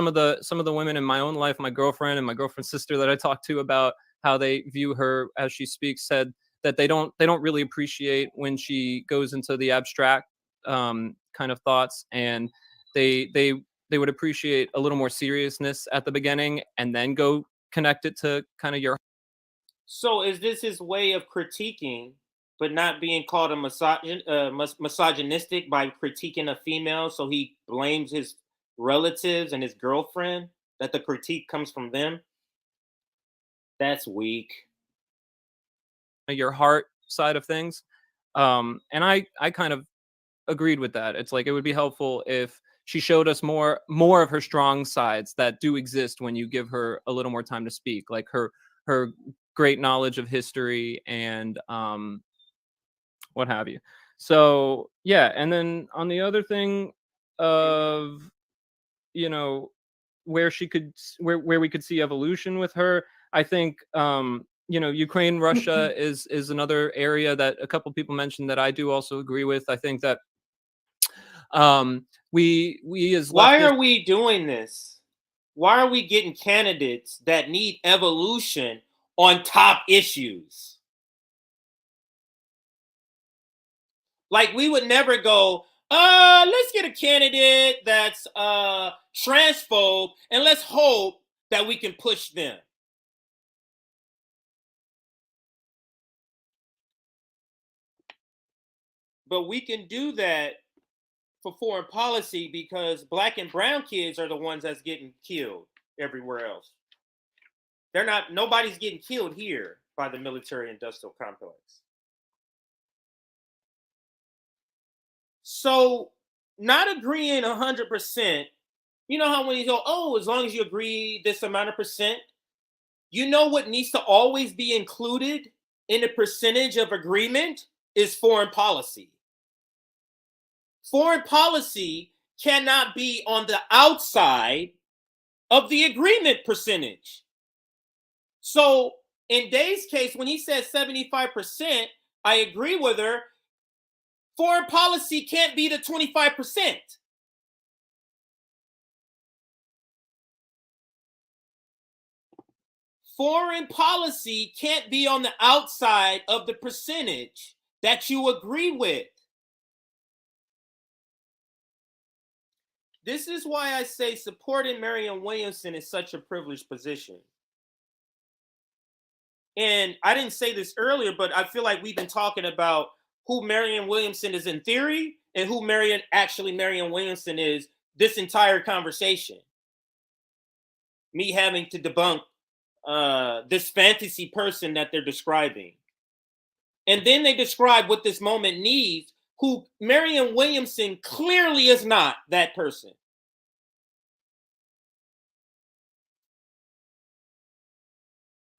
of the women in my own life, my girlfriend and my girlfriend's sister that I talked to about how they view her as she speaks, said that they don't really appreciate when she goes into the abstract kind of thoughts, and they would appreciate a little more seriousness at the beginning and then go connect it to kind of your. So is this his way of critiquing, but not being called a misogynistic by critiquing a female? So he blames his relatives and his girlfriend, that the critique comes from them? That's weak. Your heart side of things. And I kind of agreed with that. It's like it would be helpful if she showed us more of her strong sides that do exist when you give her a little more time to speak, like her great knowledge of history and what have you. So yeah, and then on the other thing of where we could see evolution with her, I think Ukraine, Russia is another area that a couple people mentioned that I do also agree with. I think that we as why are we doing this? Why are we getting candidates that need evolution on top issues? Like, we would never go, let's get a candidate that's transphobe and let's hope that we can push them. But we can do that for foreign policy because Black and brown kids are the ones that's getting killed everywhere else. Nobody's getting killed here by the military industrial complex. So not agreeing 100%, you know how when you go, oh, as long as you agree this amount of percent, you know what needs to always be included in the percentage of agreement is foreign policy. Foreign policy cannot be on the outside of the agreement percentage. So in Dave's case, when he says 75%, I agree with her. Foreign policy can't be the 25%. Foreign policy can't be on the outside of the percentage that you agree with. This is why I say supporting Marianne Williamson is such a privileged position. And I didn't say this earlier, but I feel like we've been talking about who Marianne Williamson is in theory and who Marianne Williamson is this entire conversation. Me having to debunk this fantasy person that they're describing. And then they describe what this moment needs, who Marianne Williamson clearly is not that person.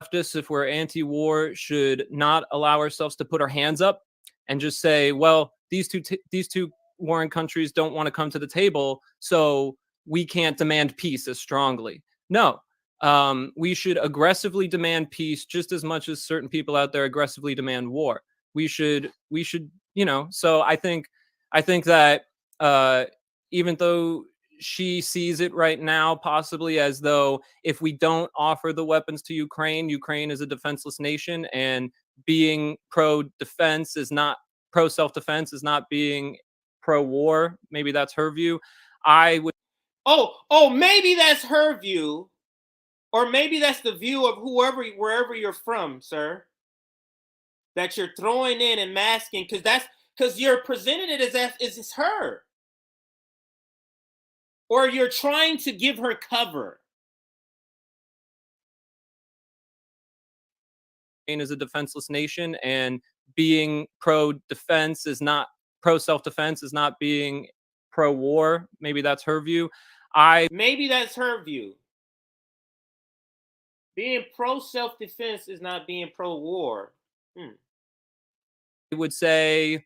Leftists, if we're anti-war, should not allow ourselves to put our hands up and just say, well, these two warring countries don't want to come to the table, so we can't demand peace as strongly. No, we should aggressively demand peace just as much as certain people out there aggressively demand war. We should, so I think that even though she sees it right now possibly as though if we don't offer the weapons to Ukraine is a defenseless nation, and being pro-defense is not pro-self-defense is not being pro-war. Maybe that's her view. I would. Oh, maybe that's her view, or maybe that's the view of wherever you're from, sir. That you're throwing in and masking because you're presenting it as if it's her. Or you're trying to give her cover. Is a defenseless nation, and being pro-defense is not pro-self-defense is not being pro-war. Maybe that's her view. Maybe that's her view. Being pro-self-defense is not being pro-war. I would say,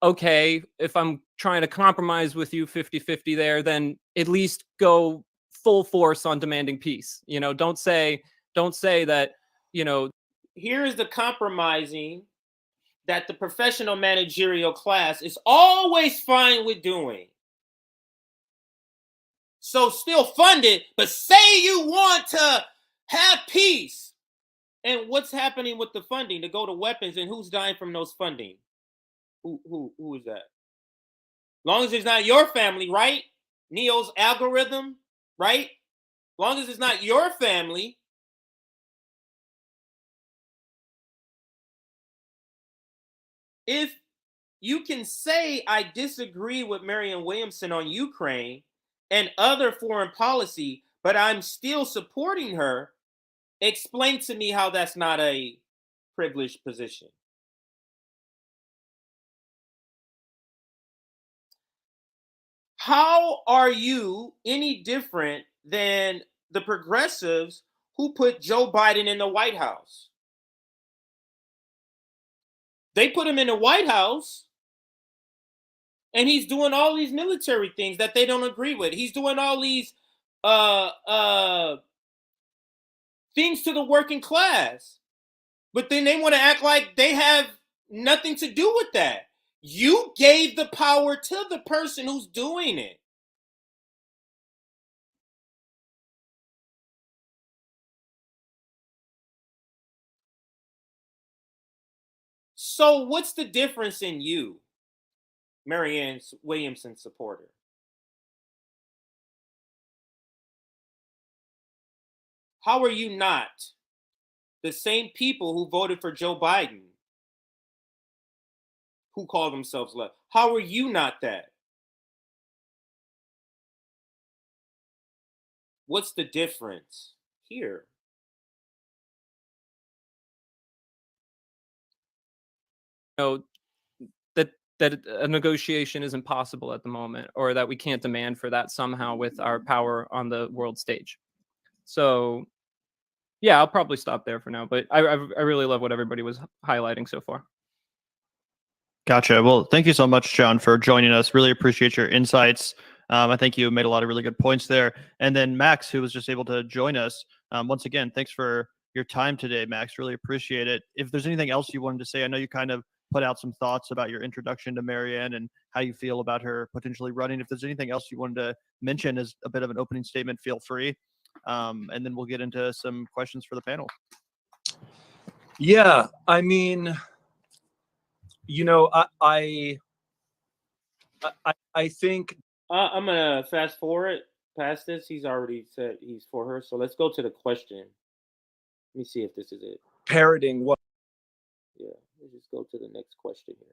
okay, if I'm trying to compromise with you 50-50 there, then at least go full force on demanding peace. Don't say that, Here is the compromising that the professional managerial class is always fine with doing. So still fund it, but say you want to have peace. And what's happening with the funding to go to weapons, and who's dying from those funding? Who is that? Long as it's not your family, right? Neo's algorithm, right? Long as it's not your family. If you can say I disagree with Marianne Williamson on Ukraine and other foreign policy, but I'm still supporting her, explain to me how that's not a privileged position. How are you any different than the progressives who put Joe Biden in the White House? They put him in the White House, and he's doing all these military things that they don't agree with. He's doing all these things to the working class. But then they want to act like they have nothing to do with that. You gave the power to the person who's doing it. So what's the difference in you, Marianne Williamson supporter? How are you not the same people who voted for Joe Biden, who call themselves left? How are you not that? What's the difference here? That a negotiation isn't possible at the moment, or that we can't demand for that somehow with our power on the world stage. So yeah, I'll probably stop there for now, but I really love what everybody was highlighting so far. Gotcha. Well, thank you so much, John, for joining us. Really appreciate your insights. I think you made a lot of really good points there. And then Max, who was just able to join us. Once again, thanks for your time today, Max. Really appreciate it. If there's anything else you wanted to say, I know you kind of put out some thoughts about your introduction to Marianne and how you feel about her potentially running. If there's anything else you wanted to mention as a bit of an opening statement, feel free. And then we'll get into some questions for the panel. Yeah, I mean, I think I'm gonna fast forward past this. He's already said he's for her. So let's go to the question. Let me see if this is it. Parroting what? Yeah, let's just go to the next question here.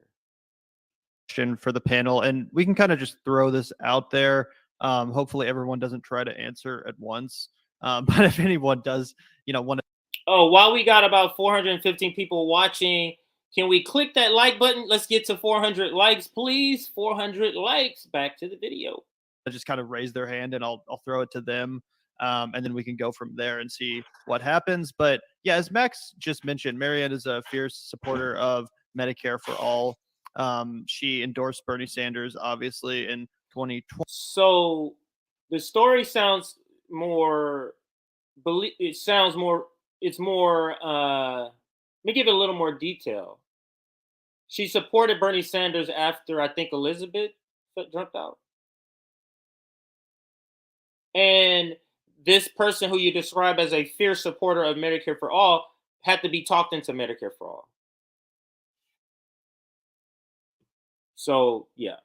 For the panel, and we can kind of just throw this out there. Hopefully everyone doesn't try to answer at once. But if anyone does, want to. Oh, while we got about 415 people watching, can we click that like button? Let's get to 400 likes, please. 400 likes. Back to the video. Just kind of raise their hand, and I'll throw it to them, and then we can go from there and see what happens. But yeah, as Max just mentioned, Marianne is a fierce supporter of Medicare for all. She endorsed Bernie Sanders, obviously, in 2020. So the story sounds more. It's more. Let me give it a little more detail. She supported Bernie Sanders after I think Elizabeth jumped out. And this person who you describe as a fierce supporter of Medicare for all had to be talked into Medicare for all. So, yeah.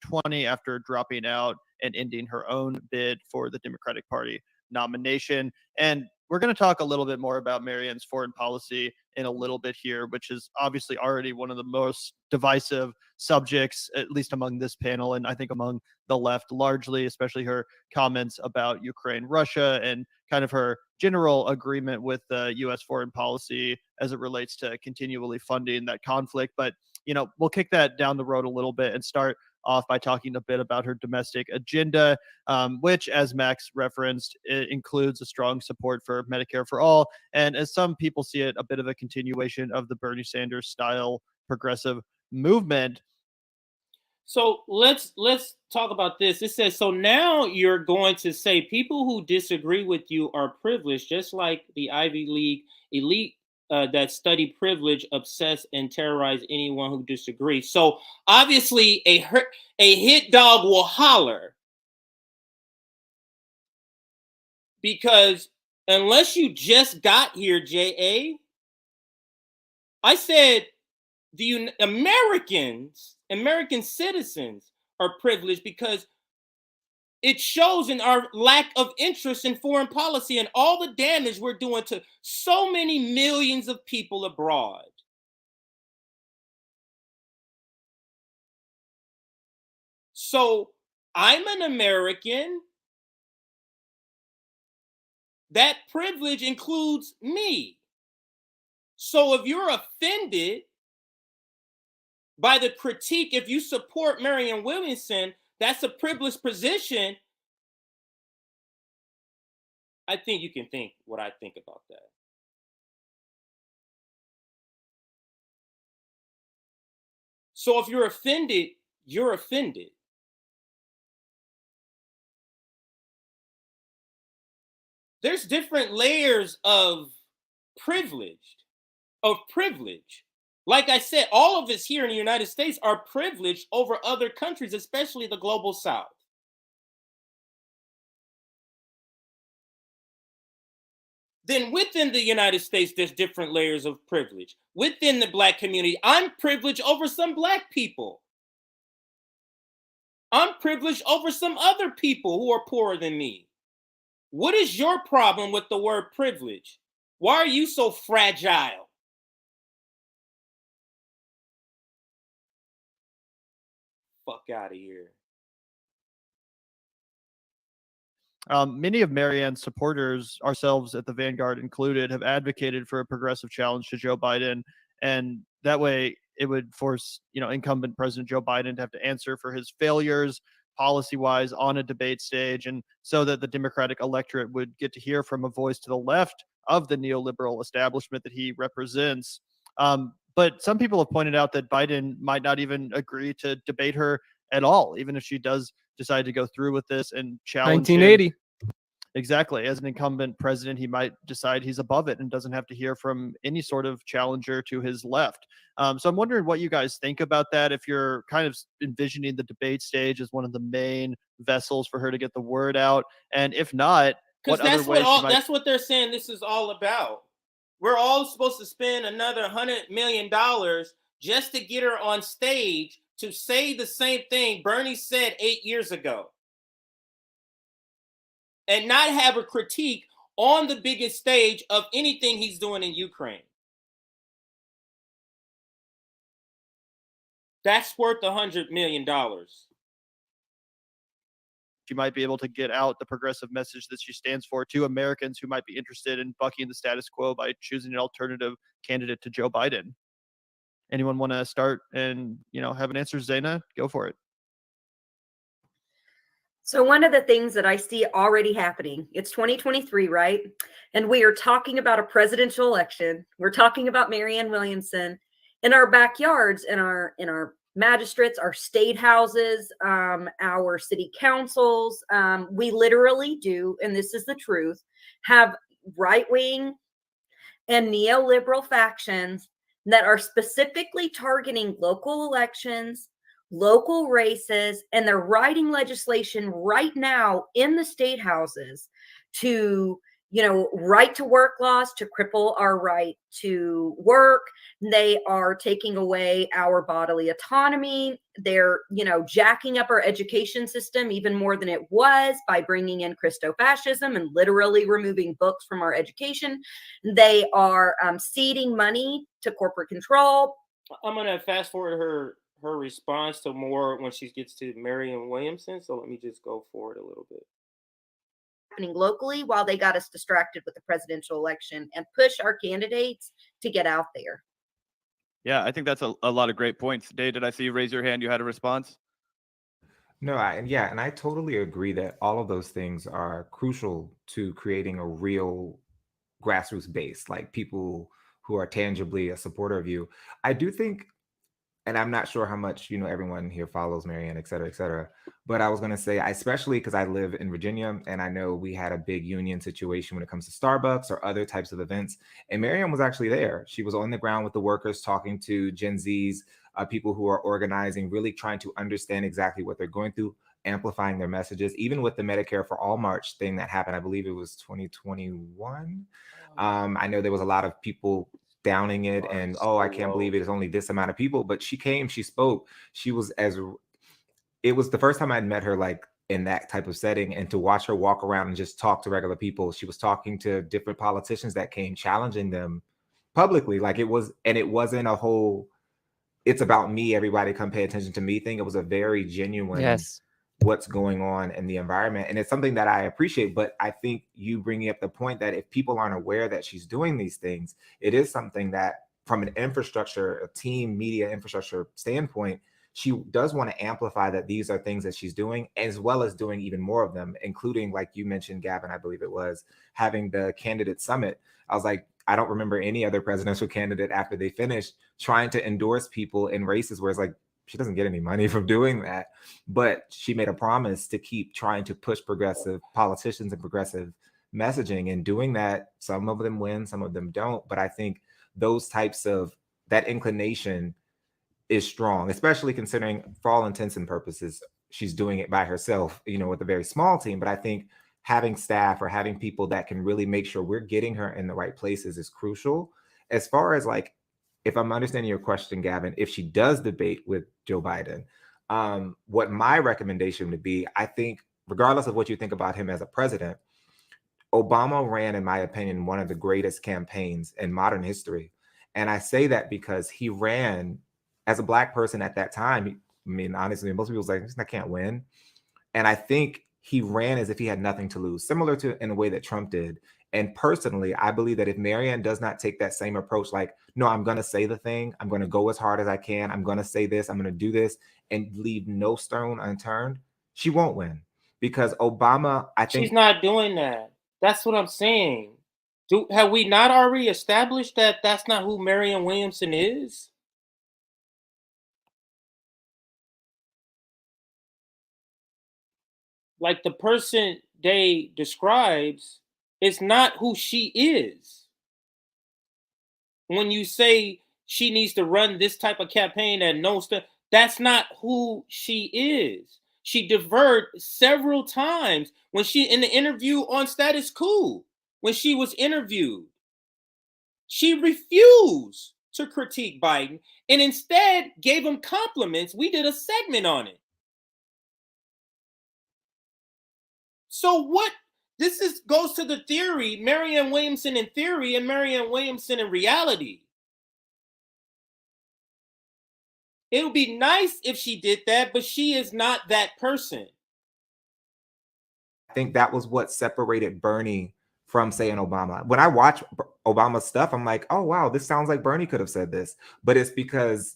20 after dropping out and ending her own bid for the Democratic Party nomination. And we're going to talk a little bit more about Marianne's foreign policy in a little bit here, which is obviously already one of the most divisive subjects, at least among this panel, and I think among the left largely, especially her comments about Ukraine, Russia, and kind of her general agreement with the U.S. foreign policy as it relates to continually funding that conflict. But, we'll kick that down the road a little bit and start off by talking a bit about her domestic agenda, which, as Max referenced, it includes a strong support for Medicare for all, and as some people see it, a bit of a continuation of the Bernie Sanders style progressive movement. So let's talk about this. It says, so now you're going to say people who disagree with you are privileged, just like the Ivy League elite that study privilege, obsess, and terrorize anyone who disagrees. So obviously a hit dog will holler, because unless you just got here, J.A., I said the American citizens are privileged because it shows in our lack of interest in foreign policy and all the damage we're doing to so many millions of people abroad. So I'm an American. That privilege includes me. So if you're offended by the critique, if you support Marianne Williamson, that's a privileged position. I think you can think what I think about that. So if you're offended, you're offended. There's different layers of privilege. Like I said, all of us here in the United States are privileged over other countries, especially the global South. Then within the United States, there's different layers of privilege. Within the Black community, I'm privileged over some Black people. I'm privileged over some other people who are poorer than me. What is your problem with the word privilege? Why are you so fragile? Fuck out of here. Many of Marianne's supporters, ourselves at the Vanguard included, have advocated for a progressive challenge to Joe Biden, and that way it would force, incumbent President Joe Biden to have to answer for his failures policy-wise on a debate stage, and so that the Democratic electorate would get to hear from a voice to the left of the neoliberal establishment that he represents. But some people have pointed out that Biden might not even agree to debate her at all, even if she does decide to go through with this and challenge 1980. Exactly. As an incumbent president, he might decide he's above it and doesn't have to hear from any sort of challenger to his left. So I'm wondering what you guys think about that. If you're kind of envisioning the debate stage as one of the main vessels for her to get the word out, and if not, because that's what they're saying this is all about. We're all supposed to spend another $100 million just to get her on stage to say the same thing Bernie said 8 years ago and not have a critique on the biggest stage of anything he's doing in Ukraine. That's worth $100 million. She might be able to get out the progressive message that she stands for to Americans who might be interested in bucking the status quo by choosing an alternative candidate to Joe Biden. Anyone want to start and have an answer? Zaina, go for it. So one of the things that I see already happening, it's 2023, right? And we are talking about a presidential election. We're talking about Marianne Williamson in our backyards, in our magistrates, our state houses, our city councils. We literally do, and this is the truth, have right-wing and neoliberal factions that are specifically targeting local elections, local races, and they're writing legislation right now in the state houses to, right to work laws to cripple our right to work. They are taking away our bodily autonomy. They're, jacking up our education system even more than it was by bringing in Christo-fascism and literally removing books from our education. They are ceding money to corporate control. I'm going to fast forward her response to more when she gets to Marianne Williamson. So let me just go forward a little bit. Happening locally while they got us distracted with the presidential election and push our candidates to get out there. Yeah, I think that's a lot of great points. Dave, did I see you raise your hand? You had a response? No, and I totally agree that all of those things are crucial to creating a real grassroots base, like people who are tangibly a supporter of you. I do think, and I'm not sure how much, everyone here follows Marianne, et cetera, but I was going to say, especially because I live in Virginia and I know we had a big union situation when it comes to Starbucks or other types of events. And Marianne was actually there. She was on the ground with the workers, talking to Gen Zs, people who are organizing, really trying to understand exactly what they're going through, amplifying their messages, even with the Medicare for All March thing that happened. I believe it was 2021. I know there was a lot of people downing it and, I can't believe it is only this amount of people, but she came, she spoke, it was the first time I'd met her like in that type of setting, and to watch her walk around and just talk to regular people. She was talking to different politicians that came, challenging them publicly. Like it wasn't a whole, it's about me, everybody come pay attention to me thing. It was a very genuine, what's going on in the environment. And it's something that I appreciate, but I think you bringing up the point that if people aren't aware that she's doing these things, it is something that from an infrastructure, a team media infrastructure standpoint, she does want to amplify that these are things that she's doing, as well as doing even more of them, including, like you mentioned, Gavin, I believe it was, having the candidate summit. I was like, I don't remember any other presidential candidate after they finished trying to endorse people in races where it's like, she doesn't get any money from doing that, but she made a promise to keep trying to push progressive politicians and progressive messaging, and doing that. Some of them win, some of them don't. But I think those types of, that inclination is strong, especially considering, for all intents and purposes, she's doing it by herself, with a very small team. But I think having staff or having people that can really make sure we're getting her in the right places is crucial. As far as like, if I'm understanding your question, Gavin, if she does debate with Joe Biden, what my recommendation would be, I think, regardless of what you think about him as a president, Obama ran, in my opinion, one of the greatest campaigns in modern history. And I say that because he ran as a Black person at that time. I mean, honestly, most people was like, I can't win. And I think he ran as if he had nothing to lose, similar to in a way that Trump did. And personally, I believe that if Marianne does not take that same approach, like, no, I'm going to say the thing, I'm going to go as hard as I can, I'm going to say this, I'm going to do this, and leave no stone unturned, she won't win. Because Obama, I think, she's not doing that. That's what I'm saying. Have we not already established that that's not who Marianne Williamson is? Like, the person they describes is not who she is. When you say she needs to run this type of campaign and no stuff, that's not who she is. She diverted several times when she, in the interview on Status Quo, when she was interviewed, she refused to critique Biden and instead gave him compliments. We did a segment on it. So what? This goes to the theory, Marianne Williamson in theory and Marianne Williamson in reality. It would be nice if she did that, but she is not that person. I think that was what separated Bernie from, say, an Obama. When I watch Obama's stuff, I'm like, oh, wow, this sounds like Bernie could have said this. But it's because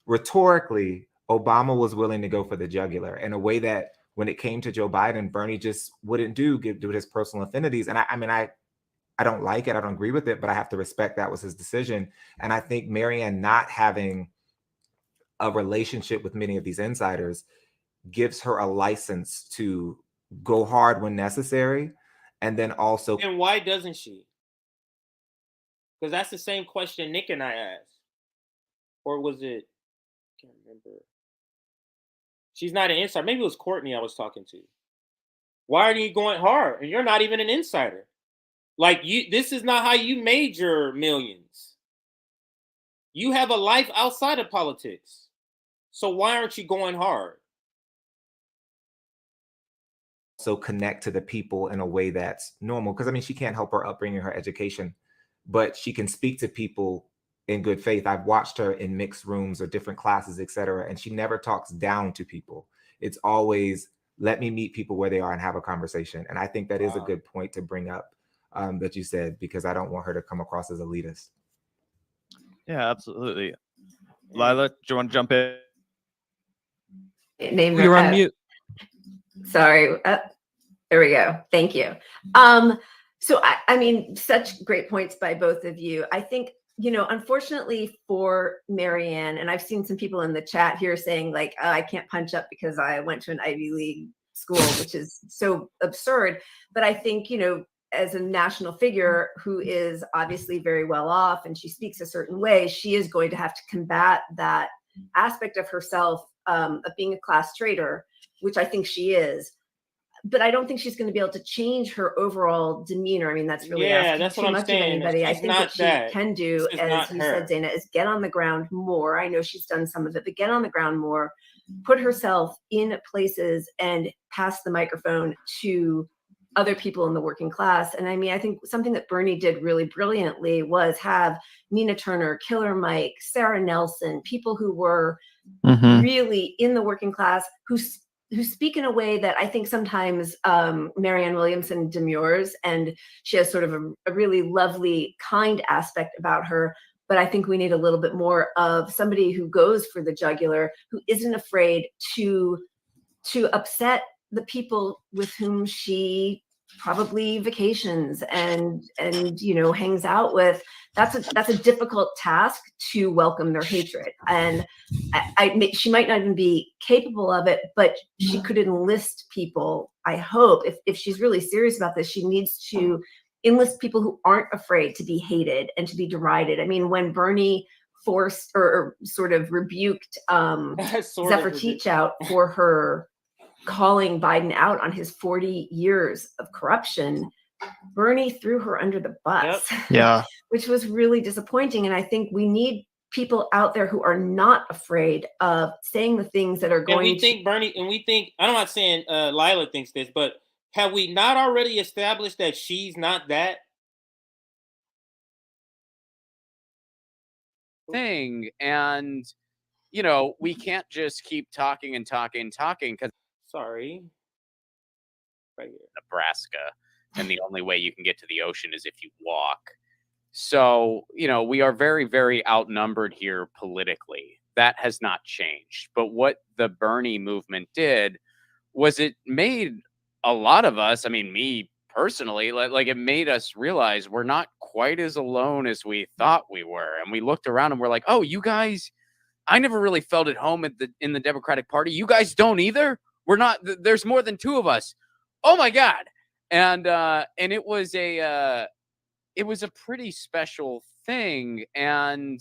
rhetorically, Obama was willing to go for the jugular in a way that when it came to Joe Biden, Bernie just wouldn't do his personal affinities. And I don't like it. I don't agree with it, but I have to respect that was his decision. And I think Marianne not having a relationship with many of these insiders gives her a license to go hard when necessary. And then also. And why doesn't she? Because that's the same question Nick and I asked. Or was it? I can't remember. She's not an insider. Maybe it was Courtney I was talking to. Why are you going hard? And you're not even an insider. Like this is not how you made your millions. You have a life outside of politics. So why aren't you going hard? So connect to the people in a way that's normal. Because I mean, she can't help her upbringing, her education, but she can speak to people in good faith. I've watched her in mixed rooms or different classes, etc., and she never talks down to people. It's always, let me meet people where they are and have a conversation. And I think that is a good point to bring up that you said, because I don't want her to come across as elitist. Yeah, absolutely. Lila, do you want to jump in? You're on mute. Sorry. There we go. Thank you. So I mean, such great points by both of you. I think, unfortunately for Marianne, and I've seen some people in the chat here saying like, oh, I can't punch up because I went to an Ivy League school, which is so absurd. But I think, as a national figure who is obviously very well off and she speaks a certain way, she is going to have to combat that aspect of herself of being a class traitor, which I think she is. But I don't think she's going to be able to change her overall demeanor. I mean, that's really asking too much of anybody. I think what she can do, as you said, Zaina, is get on the ground more. I know she's done some of it, but get on the ground more, put herself in places and pass the microphone to other people in the working class. And I mean, I think something that Bernie did really brilliantly was have Nina Turner, Killer Mike, Sarah Nelson, people who were really in the working class, who speak in a way that I think sometimes Marianne Williamson demurs, and she has sort of a really lovely, kind aspect about her. But I think we need a little bit more of somebody who goes for the jugular, who isn't afraid to upset the people with whom she probably vacations and hangs out with. That's a difficult task, to welcome their hatred. And she might not even be capable of it, but she could enlist people. I hope if she's really serious about this, she needs to enlist people who aren't afraid to be hated and to be derided. I mean, when Bernie forced or sort of rebuked Zephyr Teachout for her calling Biden out on his 40 years of corruption, Bernie threw her under the bus. Yeah. Which was really disappointing. And I think we need people out there who are not afraid of saying the things that are going to. And we think Bernie, and we think, I'm not saying Lila thinks this, but have we not already established that she's not that? Thing. And, we can't just keep talking because. Sorry. Right here. Nebraska. And the only way you can get to the ocean is if you walk. So, we are very, very outnumbered here politically. That has not changed. But what the Bernie movement did was it made a lot of us, I mean, me personally, like it made us realize we're not quite as alone as we thought we were. And we looked around and we're like, oh, you guys, I never really felt at home in the Democratic Party. You guys don't either? We're not, there's more than two of us. Oh my God. And it was a pretty special thing. And,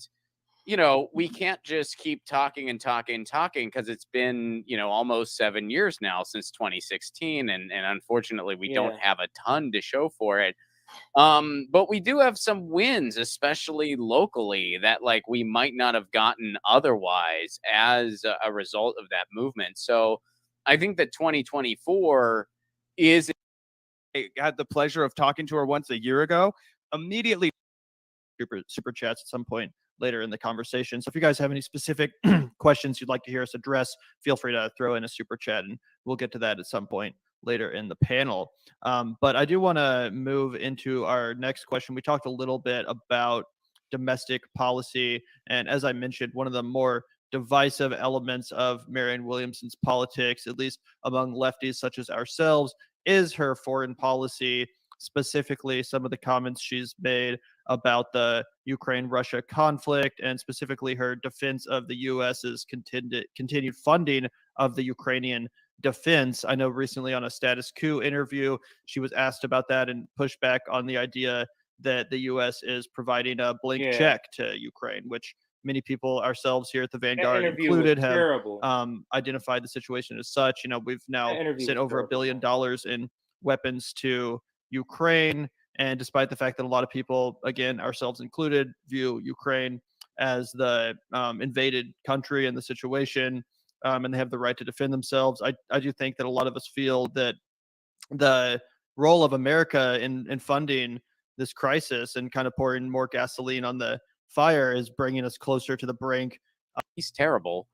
we can't just keep talking because it's been, almost 7 years now since 2016. And unfortunately, we don't have a ton to show for it. But we do have some wins, especially locally, that like we might not have gotten otherwise as a result of that movement. So I think that 2024 is. I had the pleasure of talking to her once a year ago. Immediately, super chats at some point later in the conversation. So if you guys have any specific questions you'd like to hear us address, feel free to throw in a super chat, and we'll get to that at some point later in the panel. But I do want to move into our next question. We talked a little bit about domestic policy, and as I mentioned, one of the more divisive elements of Marianne Williamson's politics, at least among lefties such as ourselves, is her foreign policy, specifically some of the comments she's made about the Ukraine-Russia conflict, and specifically her defense of the U.S.'s continued funding of the Ukrainian defense. I know recently on a Status Quo interview, she was asked about that and pushed back on the idea that the U.S. is providing a blank check to Ukraine, which many people, ourselves here at the Vanguard included, have identified the situation as such. You know, we've now sent over $1 billion in weapons to Ukraine, and despite the fact that a lot of people, again, ourselves included, view Ukraine as the invaded country in the situation, and they have the right to defend themselves, I do think that a lot of us feel that the role of America in funding this crisis and kind of pouring more gasoline on the fire is bringing us closer to the brink. He's terrible,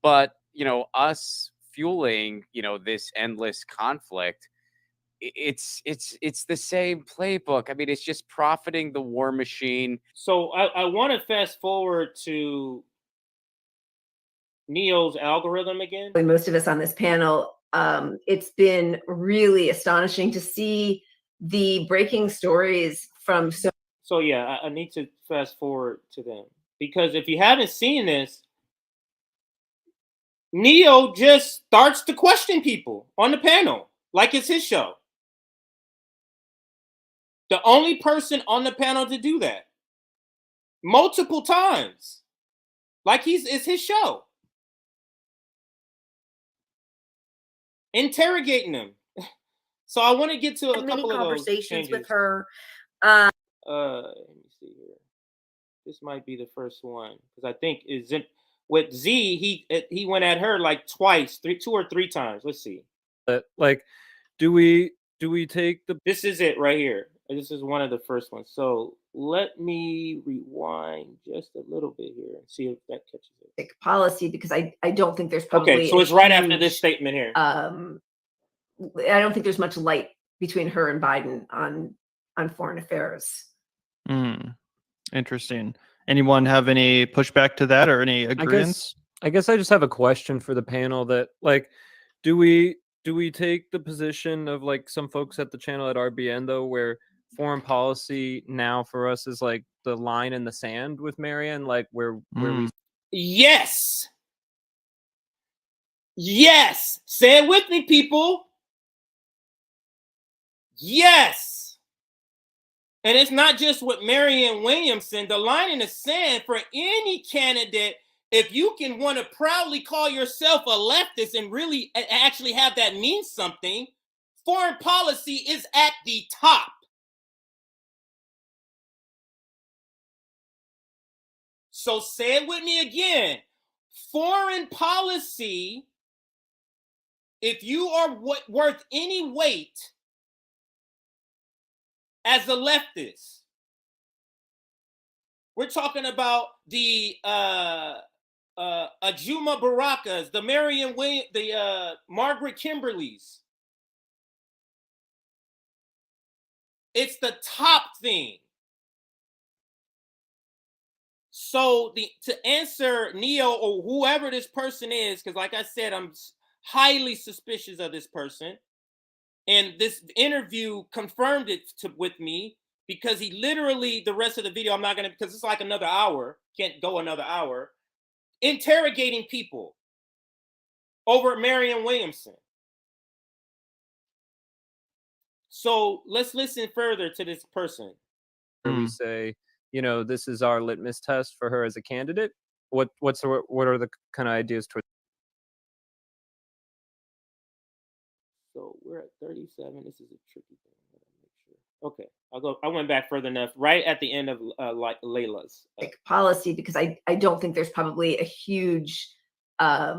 but you know, us fueling, you know, this endless conflict, it's the same playbook. I mean, it's just profiting the war machine. So I want to fast forward to Neo's algorithm again. Most of us on this panel, it's been really astonishing to see the breaking stories from So yeah, I need to fast forward to them, because if you haven't seen this, Neo just starts to question people on the panel like it's his show. The only person on the panel to do that multiple times, like it's his show, interrogating them. So I want to get to a couple of conversations with her. Let me see here. This might be the first one, because I think is it with Z. He went at her like twice, two or three times. Let's see. Like, do we take the? This is it right here. This is one of the first ones. So let me rewind just a little bit here and see if that catches it. Policy, because I don't think there's probably okay. So it's right after this statement here. I don't think there's much light between her and Biden on foreign affairs. Interesting. Anyone have any pushback to that or any agreements? I guess I just have a question for the panel that, like, do we take the position of like some folks at the channel at RBN though, where foreign policy now for us is like the line in the sand with Marianne, like where we Yes. Say it with me, people. Yes. And it's not just with Marianne Williamson. The line in the sand for any candidate, if you can want to proudly call yourself a leftist and really actually have that mean something, foreign policy is at the top. So say it with me again. Foreign policy, if you are worth any weight as a leftist, we're talking about the Ajuma Barakas, the Marianne Williams, the Margaret Kimberleys. It's the top thing. So to answer Neo or whoever this person is, because like I said, I'm highly suspicious of this person. And this interview confirmed it with me, because he literally, the rest of the video, I'm not going to, because it's like another hour, can't go another hour, interrogating people over Marianne Williamson. So let's listen further to this person. Where we say, you know, this is our litmus test for her as a candidate. What are the kind of ideas towards? So we're at 37. This is a tricky thing. Okay, I'll go. I went back further enough. Right at the end of Layla's policy, because I don't think there's probably a huge. I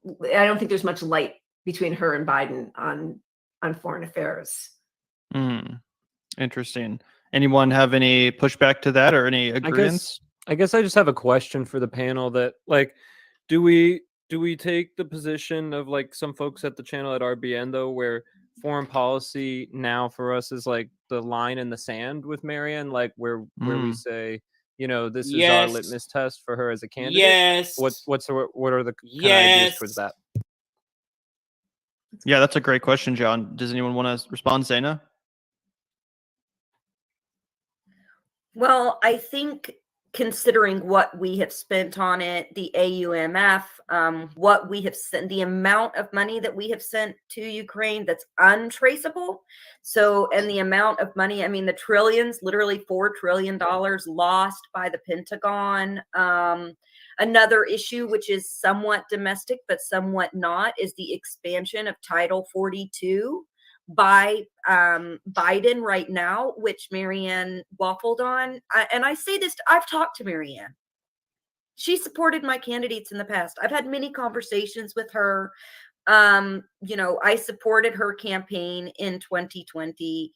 don't think there's much light between her and Biden on foreign affairs. Interesting. Anyone have any pushback to that or any agreements? I guess I just have a question for the panel that, like, do we take the position of like some folks at the channel at RBN though, where foreign policy now for us is like the line in the sand with Marianne, like where we say, you know, this is our litmus test for her as a candidate. Yes. What are the kind of ideas towards that? Yeah, that's a great question, John. Does anyone want to respond, Zaina? Well, I think considering what we have spent on it, the AUMF, what we have sent, the amount of money that we have sent to Ukraine that's untraceable. So, and the amount of money, I mean, the trillions, literally $4 trillion lost by the Pentagon. Another issue, which is somewhat domestic, but somewhat not, is the expansion of Title 42 by Biden right now, which Marianne waffled on. And I say this, I've talked to Marianne. She supported my candidates in the past. I've had many conversations with her. You know, I supported her campaign in 2020.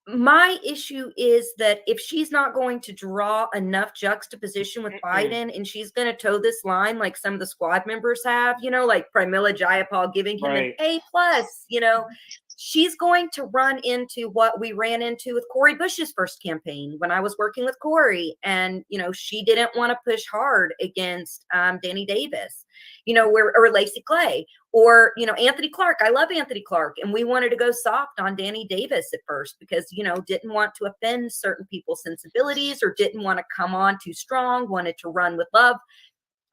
My issue is that if she's not going to draw enough juxtaposition with Biden and she's going to toe this line like some of the squad members have, you know, like Pramila Jayapal giving him an A+, you know, she's going to run into what we ran into with Cori Bush's first campaign when I was working with Cori. And, you know, she didn't want to push hard against Danny Davis, you know, or Lacey Clay, or, you know, Anthony Clark. I love Anthony Clark. And we wanted to go soft on Danny Davis at first because, you know, didn't want to offend certain people's sensibilities or didn't want to come on too strong, wanted to run with love.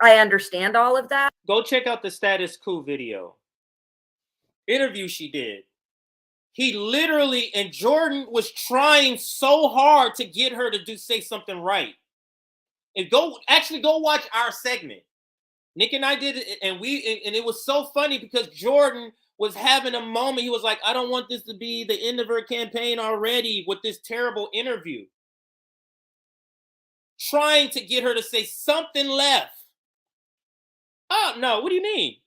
I understand all of that. Go check out the Status Quo video. Interview she did. He literally, and Jordan was trying so hard to get her to say something right. And go watch our segment. Nick and I did it, and it was so funny because Jordan was having a moment. He was like, I don't want this to be the end of her campaign already with this terrible interview. Trying to get her to say something left. Oh, no, what do you mean?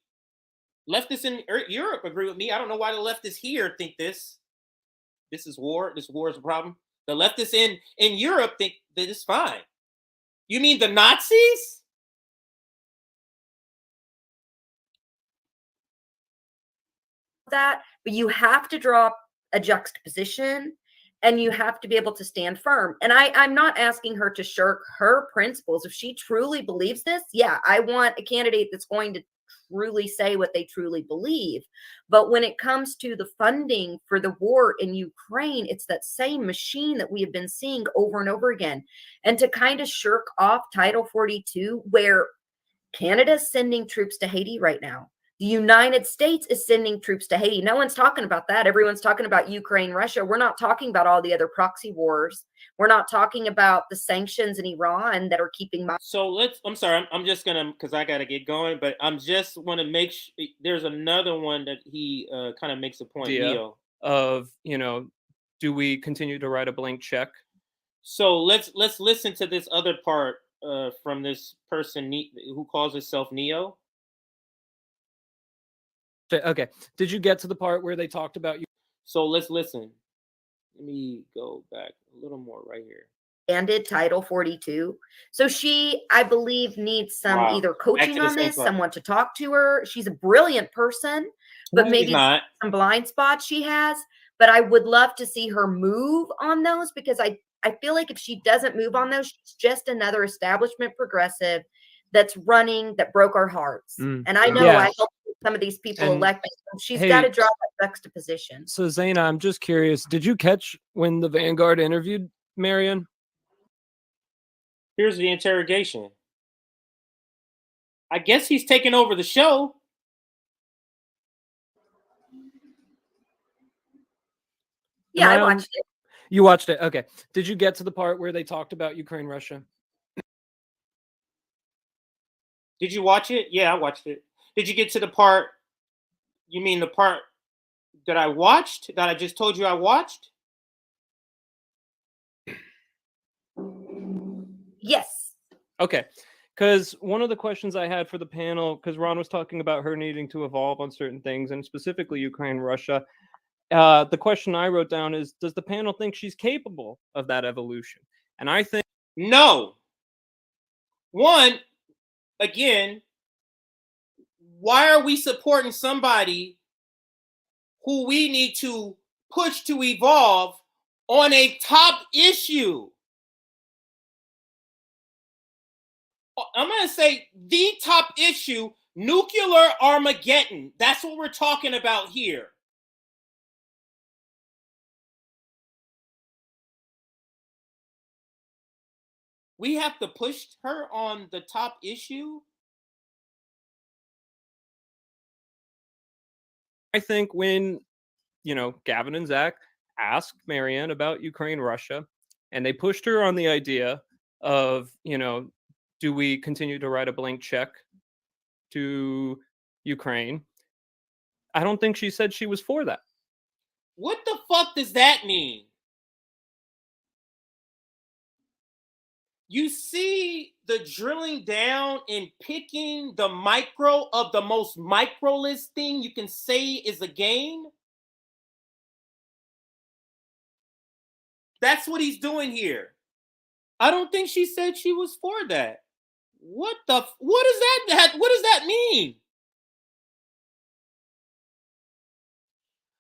Leftists in Europe agree with me. I don't know why the leftists here think this. This is war. This war is a problem. The leftists in Europe think that it's fine. You mean the Nazis? That, but you have to draw a juxtaposition and you have to be able to stand firm. And I'm not asking her to shirk her principles. If she truly believes this, yeah, I want a candidate that's going to truly say what they truly believe. But when it comes to the funding for the war in Ukraine, it's that same machine that we have been seeing over and over again. And to kind of shirk off Title 42, where Canada's sending troops to Haiti right now. The United States is sending troops to Haiti. No one's talking about that. Everyone's talking about Ukraine, Russia. We're not talking about all the other proxy wars. We're not talking about the sanctions in Iran that are keeping. So I'm sorry. I'm just gonna, because I gotta get going. But I'm just want to make sure there's another one that he kind of makes a point. Neo. Of, you know, do we continue to write a blank check? So let's listen to this other part from this person who calls herself Neo. Okay. Did you get to the part where they talked about you? So let's listen. Let me go back a little more right here. Ended Title 42. So she, I believe, needs some either coaching on this, someone to talk to her. She's a brilliant person, but maybe some blind spots she has. But I would love to see her move on those because I feel like if she doesn't move on those, she's just another establishment progressive that's running, that broke our hearts. And I know I helped some of these people elected. So she's got to draw that juxtaposition. So Zaina, I'm just curious, did you catch when the Vanguard interviewed Marianne? Here's the interrogation. I guess he's taking over the show. Yeah, I watched it. You watched it. Okay. Did you get to the part where they talked about Ukraine, Russia? Did you watch it? Yeah, I watched it. Did you get to the part, you mean the part that I watched, that I just told you I watched? Yes. Okay. Because one of the questions I had for the panel, because Ron was talking about her needing to evolve on certain things, and specifically Ukraine, Russia. The question I wrote down is, does the panel think she's capable of that evolution? And I think no. One, again, why are we supporting somebody who we need to push to evolve on a top issue? I'm going to say the top issue, nuclear Armageddon. That's what we're talking about here. We have to push her on the top issue? I think when, Gavin and Zach asked Marianne about Ukraine, Russia, and they pushed her on the idea of, do we continue to write a blank check to Ukraine? I don't think she said she was for that. What the fuck does that mean? You see the drilling down and picking the micro of the most microless thing you can say is a gain? That's what he's doing here. I don't think she said she was for that. What does that mean?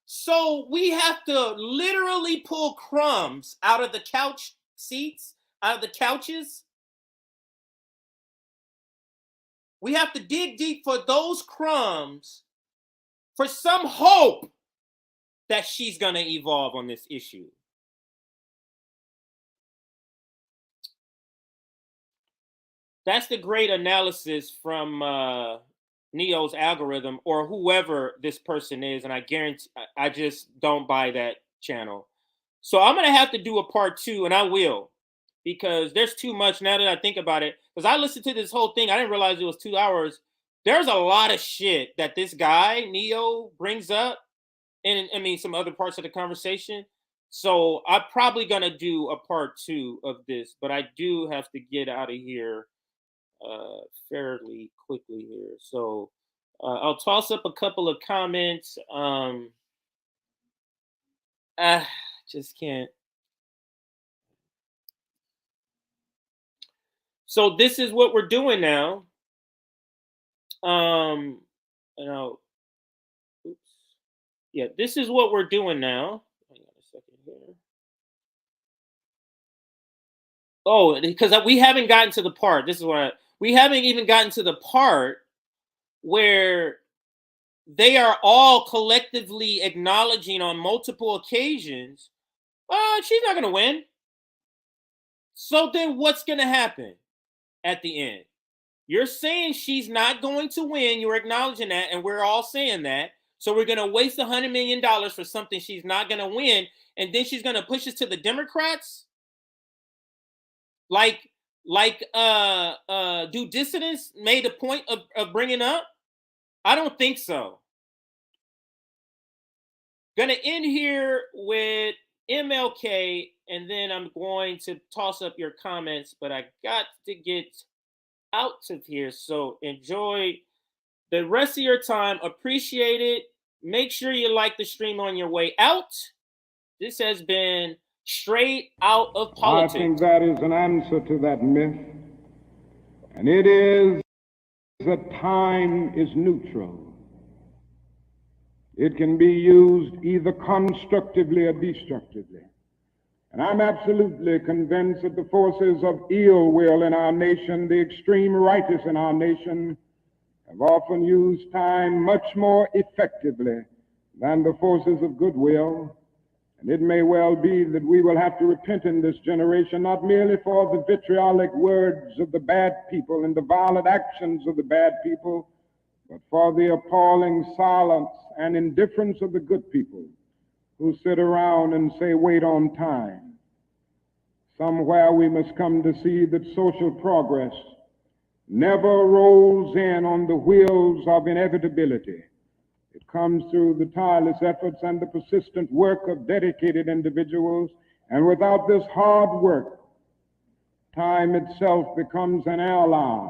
So we have to literally pull crumbs out of the couch seats, out of the couches. We have to dig deep for those crumbs for some hope that she's going to evolve on this issue. That's the great analysis from Neo's algorithm, or whoever this person is, and I guarantee I just don't buy that channel. So I'm gonna have to do a part 2, and I will, because there's too much now that I think about it. Because I listened to this whole thing, I didn't realize it was 2 hours. There's a lot of shit that this guy Neo brings up, and I mean some other parts of the conversation. So I'm probably gonna do a part 2 of this, but I do have to get out of here fairly quickly here. So I'll toss up a couple of comments. Just can't. So this is what we're doing now. Yeah, this is what we're doing now. Hang on a second here. Oh, because we haven't gotten to the part. This is what we haven't even gotten to the part where they are all collectively acknowledging on multiple occasions, she's not going to win. So then what's going to happen at the end? You're saying she's not going to win. You're acknowledging that, and we're all saying that. So we're going to waste $100 million for something she's not going to win, and then she's going to push us to the Democrats? Like do dissidents made a point of bringing up? I don't think so. Gonna end here with MLK, and then I'm going to toss up your comments, but I got to get out of here. So enjoy the rest of your time. Appreciate it. Make sure you like the stream on your way out. This has been Straight Out of Politics. I think that is an answer to that myth. And it is that time is neutral. It can be used either constructively or destructively. And I'm absolutely convinced that the forces of ill will in our nation, the extreme rightists in our nation, have often used time much more effectively than the forces of goodwill. And it may well be that we will have to repent in this generation, not merely for the vitriolic words of the bad people and the violent actions of the bad people, but for the appalling silence and indifference of the good people who sit around and say, wait on time. Somewhere we must come to see that social progress never rolls in on the wheels of inevitability. It comes through the tireless efforts and the persistent work of dedicated individuals. And without this hard work, time itself becomes an ally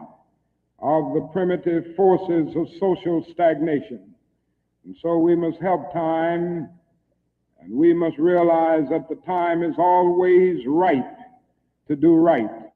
of the primitive forces of social stagnation. And so we must help time, and we must realize that the time is always right to do right.